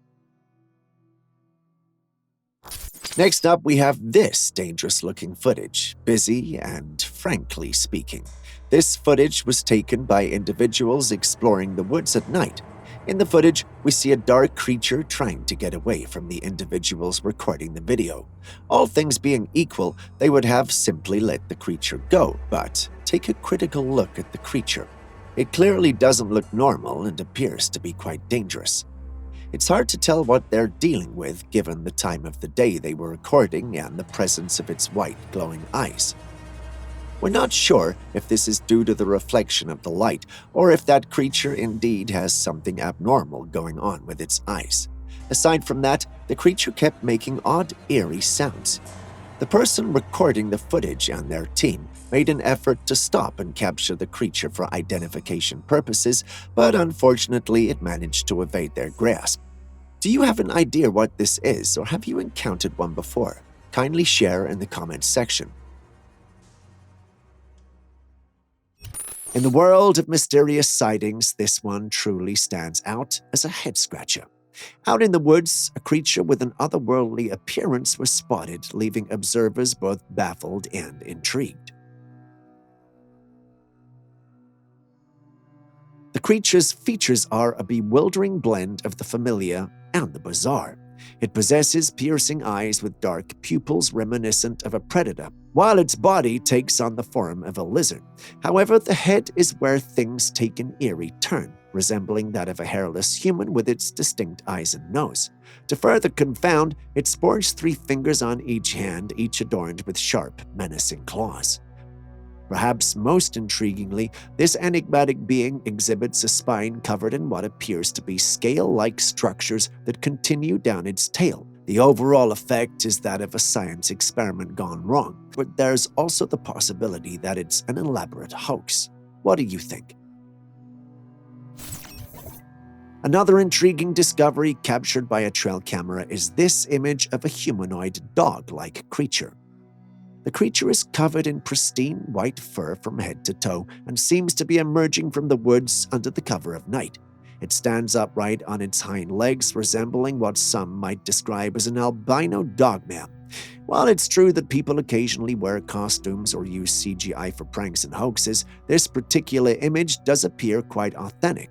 Next up, we have this dangerous-looking footage, busy and frankly speaking. This footage was taken by individuals exploring the woods at night. In the footage, we see a dark creature trying to get away from the individuals recording the video. All things being equal, they would have simply let the creature go, but take a critical look at the creature. It clearly doesn't look normal and appears to be quite dangerous. It's hard to tell what they're dealing with given the time of the day they were recording and the presence of its white, glowing eyes. We're not sure if this is due to the reflection of the light or if that creature indeed has something abnormal going on with its eyes. Aside from that, the creature kept making odd, eerie sounds. The person recording the footage and their team made an effort to stop and capture the creature for identification purposes, but unfortunately it managed to evade their grasp. Do you have an idea what this is, or have you encountered one before? Kindly share in the comments section. In the world of mysterious sightings, this one truly stands out as a head-scratcher. Out in the woods, a creature with an otherworldly appearance was spotted, leaving observers both baffled and intrigued. The creature's features are a bewildering blend of the familiar and the bizarre. It possesses piercing eyes with dark pupils reminiscent of a predator, while its body takes on the form of a lizard. However, the head is where things take an eerie turn, resembling that of a hairless human with its distinct eyes and nose. To further confound, it sports 3 fingers on each hand, each adorned with sharp, menacing claws. Perhaps most intriguingly, this enigmatic being exhibits a spine covered in what appears to be scale-like structures that continue down its tail. The overall effect is that of a science experiment gone wrong, but there's also the possibility that it's an elaborate hoax. What do you think? Another intriguing discovery captured by a trail camera is this image of a humanoid dog-like creature. The creature is covered in pristine white fur from head to toe and seems to be emerging from the woods under the cover of night. It stands upright on its hind legs, resembling what some might describe as an albino dogman. While it's true that people occasionally wear costumes or use CGI for pranks and hoaxes, this particular image does appear quite authentic.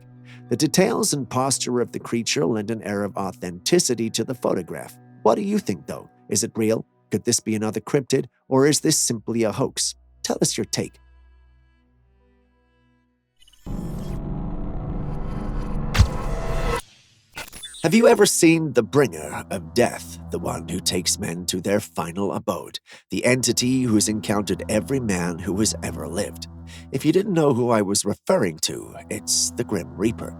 The details and posture of the creature lend an air of authenticity to the photograph. What do you think, though? Is it real? Could this be another cryptid, or is this simply a hoax? Tell us your take. Have you ever seen the bringer of death, the one who takes men to their final abode, the entity who's encountered every man who has ever lived? If you didn't know who I was referring to, it's the Grim Reaper.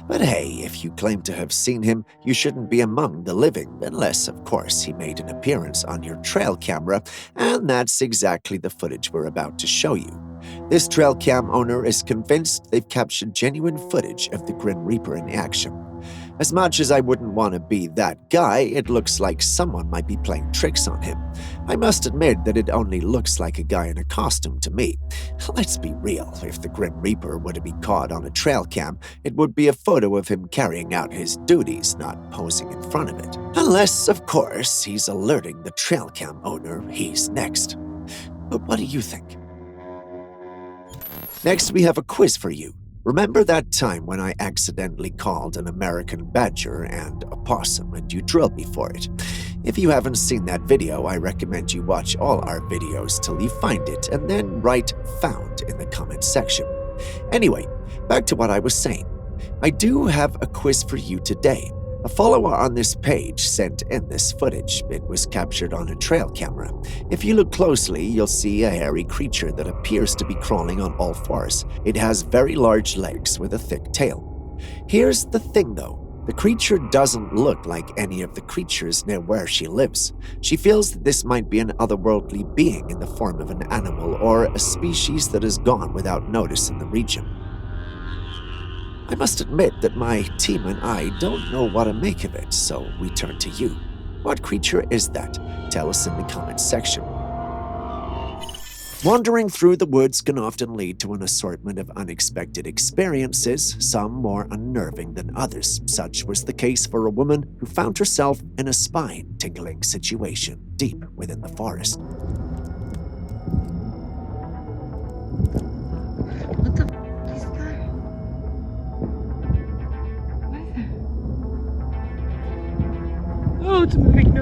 But hey, if you claim to have seen him, you shouldn't be among the living, unless, of course, he made an appearance on your trail camera, and that's exactly the footage we're about to show you. This Trailcam owner is convinced they've captured genuine footage of the Grim Reaper in action. As much as I wouldn't want to be that guy, it looks like someone might be playing tricks on him. I must admit that it only looks like a guy in a costume to me. Let's be real, if the Grim Reaper were to be caught on a trail cam, it would be a photo of him carrying out his duties, not posing in front of it. Unless, of course, he's alerting the trail cam owner he's next. But what do you think? Next, we have a quiz for you. Remember that time when I accidentally called an American badger and a possum and you drilled me for it? If you haven't seen that video, I recommend you watch all our videos till you find it and then write "found" in the comment section. Anyway, back to what I was saying. I do have a quiz for you today. A follower on this page sent in this footage. It was captured on a trail camera. If you look closely, you'll see a hairy creature that appears to be crawling on all fours. It has very large legs with a thick tail. Here's the thing though. The creature doesn't look like any of the creatures near where she lives. She feels that this might be an otherworldly being in the form of an animal or a species that has gone without notice in the region. I must admit that my team and I don't know what to make of it, so we turn to you. What creature is that? Tell us in the comments section. Wandering through the woods can often lead to an assortment of unexpected experiences, some more unnerving than others. Such was the case for a woman who found herself in a spine-tingling situation deep within the forest. What the f is that? What is that? Oh, it's moving. No.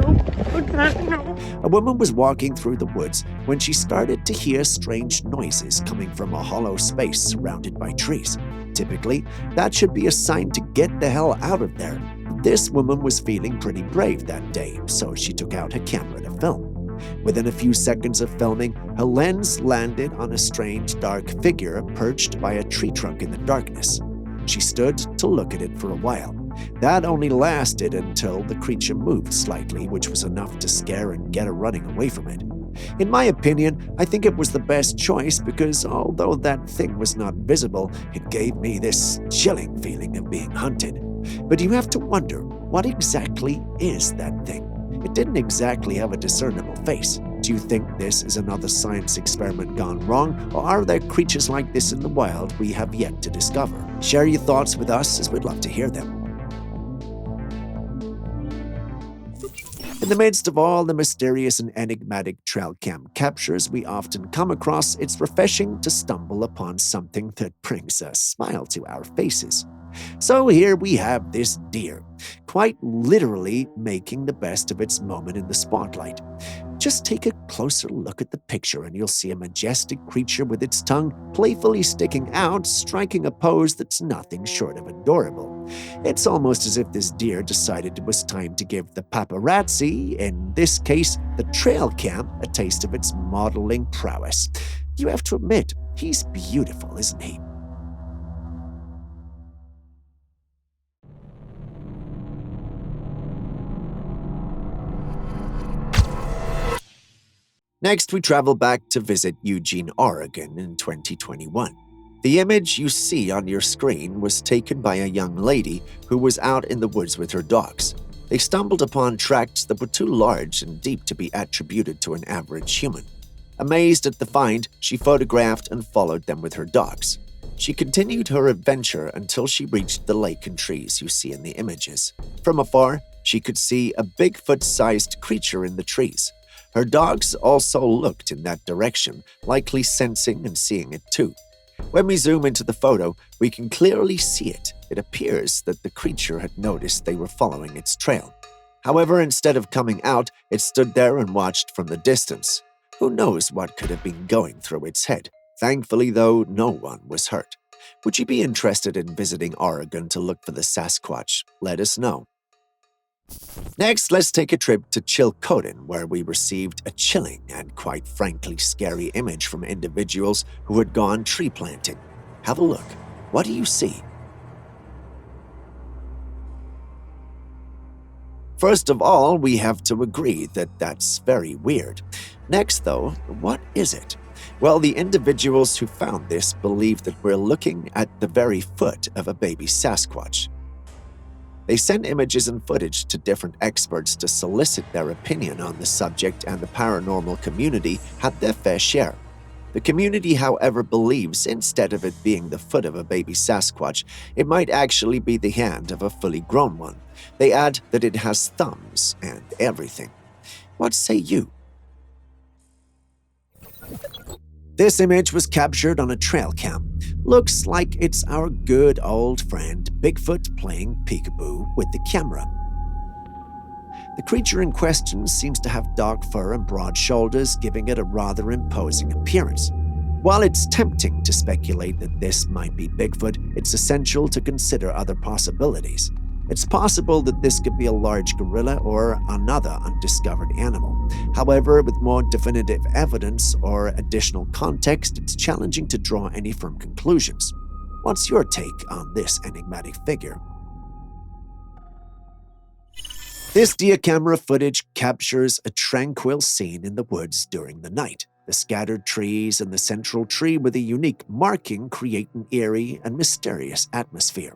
Okay, no. A woman was walking through the woods when she started to hear strange noises coming from a hollow space surrounded by trees. Typically, that should be a sign to get the hell out of there. This woman was feeling pretty brave that day, so she took out her camera to film. Within a few seconds of filming, her lens landed on a strange dark figure perched by a tree trunk in the darkness. She stood to look at it for a while. That only lasted until the creature moved slightly, which was enough to scare and get her running away from it. In my opinion, I think it was the best choice because although that thing was not visible, it gave me this chilling feeling of being hunted. But you have to wonder, what exactly is that thing? It didn't exactly have a discernible face. Do you think this is another science experiment gone wrong, or are there creatures like this in the wild we have yet to discover? Share your thoughts with us as we'd love to hear them. In the midst of all the mysterious and enigmatic Trailcam captures we often come across, it's refreshing to stumble upon something that brings a smile to our faces. So here we have this deer, quite literally making the best of its moment in the spotlight. Just take a closer look at the picture and you'll see a majestic creature with its tongue playfully sticking out, striking a pose that's nothing short of adorable. It's almost as if this deer decided it was time to give the paparazzi, in this case the Trailcam, a taste of its modeling prowess. You have to admit, he's beautiful, isn't he? Next, we travel back to visit Eugene, Oregon in 2021. The image you see on your screen was taken by a young lady who was out in the woods with her dogs. They stumbled upon tracks that were too large and deep to be attributed to an average human. Amazed at the find, she photographed and followed them with her dogs. She continued her adventure until she reached the lake and trees you see in the images. From afar, she could see a Bigfoot-sized creature in the trees. Her dogs also looked in that direction, likely sensing and seeing it too. When we zoom into the photo, we can clearly see it. It appears that the creature had noticed they were following its trail. However, instead of coming out, it stood there and watched from the distance. Who knows what could have been going through its head? Thankfully, though, no one was hurt. Would you be interested in visiting Oregon to look for the Sasquatch? Let us know. Next, let's take a trip to Chilcotin, where we received a chilling and quite frankly scary image from individuals who had gone tree planting. Have a look. What do you see? First of all, we have to agree that that's very weird. Next, though, what is it? Well, the individuals who found this believe that we're looking at the very foot of a baby Sasquatch. They sent images and footage to different experts to solicit their opinion on the subject, and the paranormal community had their fair share. The community, however, believes instead of it being the foot of a baby Sasquatch, it might actually be the hand of a fully grown one. They add that it has thumbs and everything. What say you? This image was captured on a Trailcam. Looks like it's our good old friend Bigfoot playing peekaboo with the camera. The creature in question seems to have dark fur and broad shoulders, giving it a rather imposing appearance. While it's tempting to speculate that this might be Bigfoot, it's essential to consider other possibilities. It's possible that this could be a large gorilla or another undiscovered animal. However, with more definitive evidence or additional context, it's challenging to draw any firm conclusions. What's your take on this enigmatic figure? This deer camera footage captures a tranquil scene in the woods during the night. The scattered trees and the central tree with a unique marking create an eerie and mysterious atmosphere.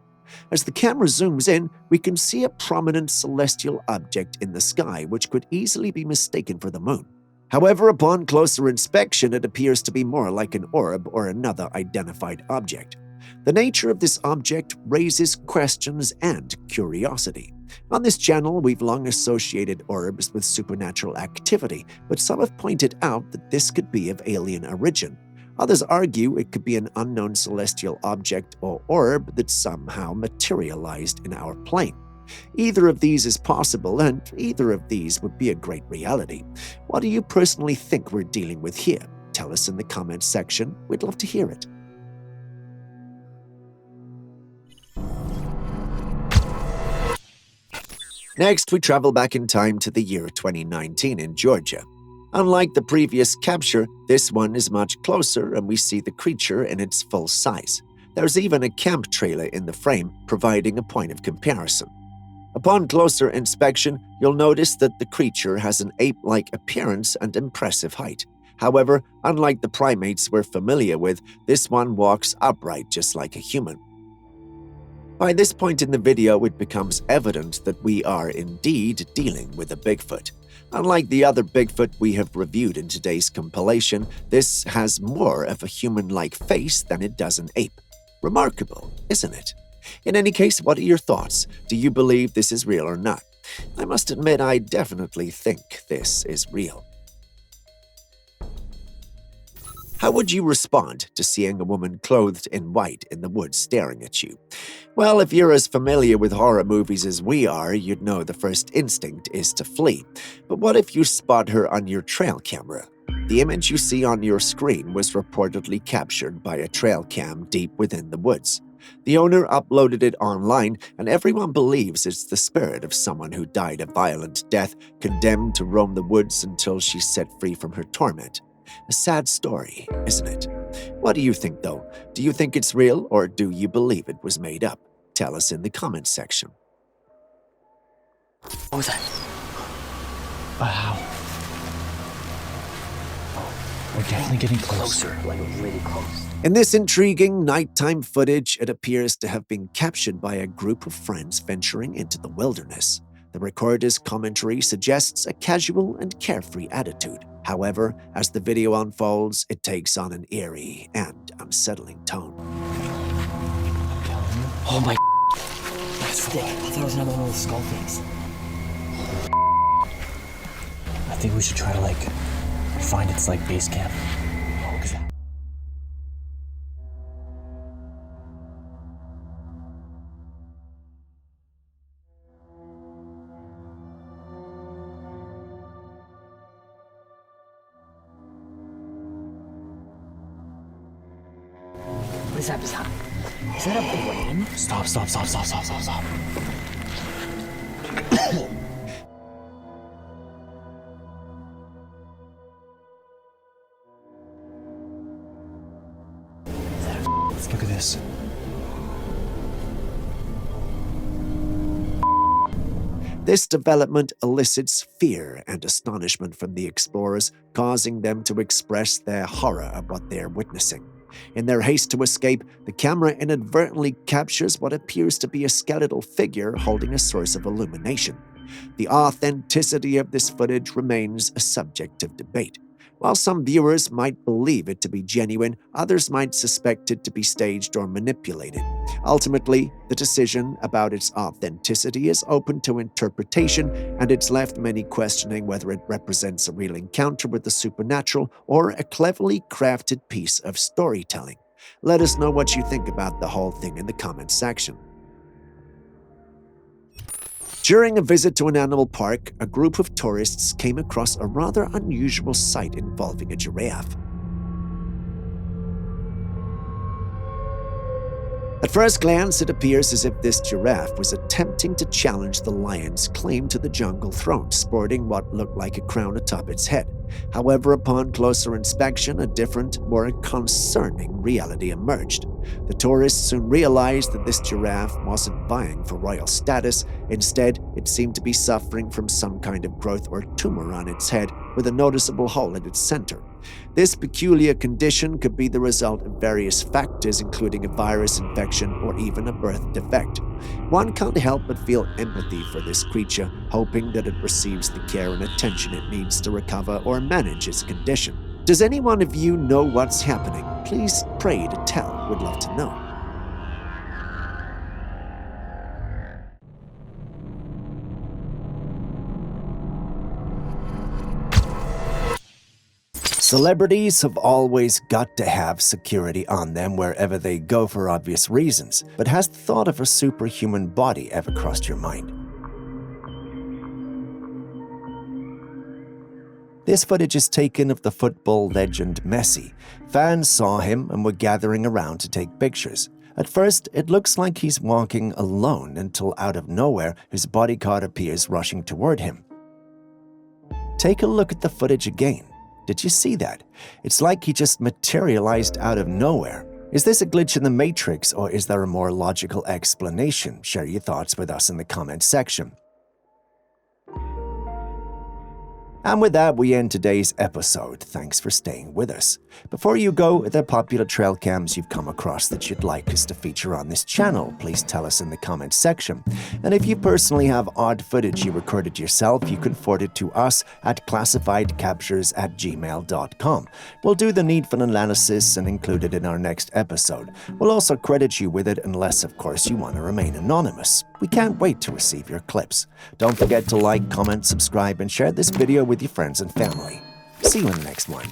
As the camera zooms in, we can see a prominent celestial object in the sky which could easily be mistaken for the moon. However, upon closer inspection, it appears to be more like an orb or another identified object. The nature of this object raises questions and curiosity. On this channel, we've long associated orbs with supernatural activity, but some have pointed out that this could be of alien origin. Others argue it could be an unknown celestial object or orb that somehow materialized in our plane. Either of these is possible, and either of these would be a great reality. What do you personally think we're dealing with here? Tell us in the comments section. We'd love to hear it. Next, we travel back in time to the year 2019 in Georgia. Unlike the previous capture, this one is much closer and we see the creature in its full size. There's even a camp trailer in the frame, providing a point of comparison. Upon closer inspection, you'll notice that the creature has an ape-like appearance and impressive height. However, unlike the primates we're familiar with, this one walks upright just like a human. By this point in the video, it becomes evident that we are indeed dealing with a Bigfoot. Unlike the other Bigfoot we have reviewed in today's compilation, this has more of a human-like face than it does an ape. Remarkable, isn't it? In any case, what are your thoughts? Do you believe this is real or not? I must admit I definitely think this is real. How would you respond to seeing a woman clothed in white in the woods staring at you? Well, if you're as familiar with horror movies as we are, you'd know the first instinct is to flee. But what if you spot her on your trail camera? The image you see on your screen was reportedly captured by a Trailcam deep within the woods. The owner uploaded it online, and everyone believes it's the spirit of someone who died a violent death, condemned to roam the woods until she's set free from her torment. A sad story, isn't it? What do you think, though? Do you think it's real, or do you believe it was made up? Tell us in the comments section. What was that? Wow. We're definitely getting closer. Like really close. In this intriguing nighttime footage, it appears to have been captured by a group of friends venturing into the wilderness. The recorder's commentary suggests a casual and carefree attitude. However, as the video unfolds, it takes on an eerie and unsettling tone. Oh my that's thick. I thought it was another one of those skull things. I think we should try to find its base camp. What is that? Is that a brain? Stop. Look at this. This development elicits fear and astonishment from the explorers, causing them to express their horror of what they're witnessing. In their haste to escape, the camera inadvertently captures what appears to be a skeletal figure holding a source of illumination. The authenticity of this footage remains a subject of debate. While some viewers might believe it to be genuine, others might suspect it to be staged or manipulated. Ultimately, the decision about its authenticity is open to interpretation, and it's left many questioning whether it represents a real encounter with the supernatural or a cleverly crafted piece of storytelling. Let us know what you think about the whole thing in the comments section. During a visit to an animal park, a group of tourists came across a rather unusual sight involving a giraffe. At first glance, it appears as if this giraffe was attempting to challenge the lion's claim to the jungle throne, sporting what looked like a crown atop its head. However, upon closer inspection, a different, more concerning reality emerged. The tourists soon realized that this giraffe wasn't vying for royal status. Instead, it seemed to be suffering from some kind of growth or tumor on its head, with a noticeable hole in its center. This peculiar condition could be the result of various factors, including a virus infection or even a birth defect. One can't help but feel empathy for this creature, hoping that it receives the care and attention it needs to recover or manage its condition. Does any one of you know what's happening? Please pray to tell. Would love to know. Celebrities have always got to have security on them wherever they go for obvious reasons, but has the thought of a superhuman body ever crossed your mind? This footage is taken of the football legend Messi. Fans saw him and were gathering around to take pictures. At first, it looks like he's walking alone until out of nowhere, his bodyguard appears rushing toward him. Take a look at the footage again. Did you see that? It's like he just materialized out of nowhere. Is this a glitch in the Matrix, or is there a more logical explanation? Share your thoughts with us in the comments section. And with that, we end today's episode. Thanks for staying with us. Before you go, are there popular trail cams you've come across that you'd like us to feature on this channel? Please tell us in the comments section. And if you personally have odd footage you recorded yourself, you can forward it to us at classifiedcaptures@gmail.com. We'll do the needful analysis and include it in our next episode. We'll also credit you with it unless, of course, you want to remain anonymous. We can't wait to receive your clips. Don't forget to like, comment, subscribe, and share this video with your friends and family. See you in the next one.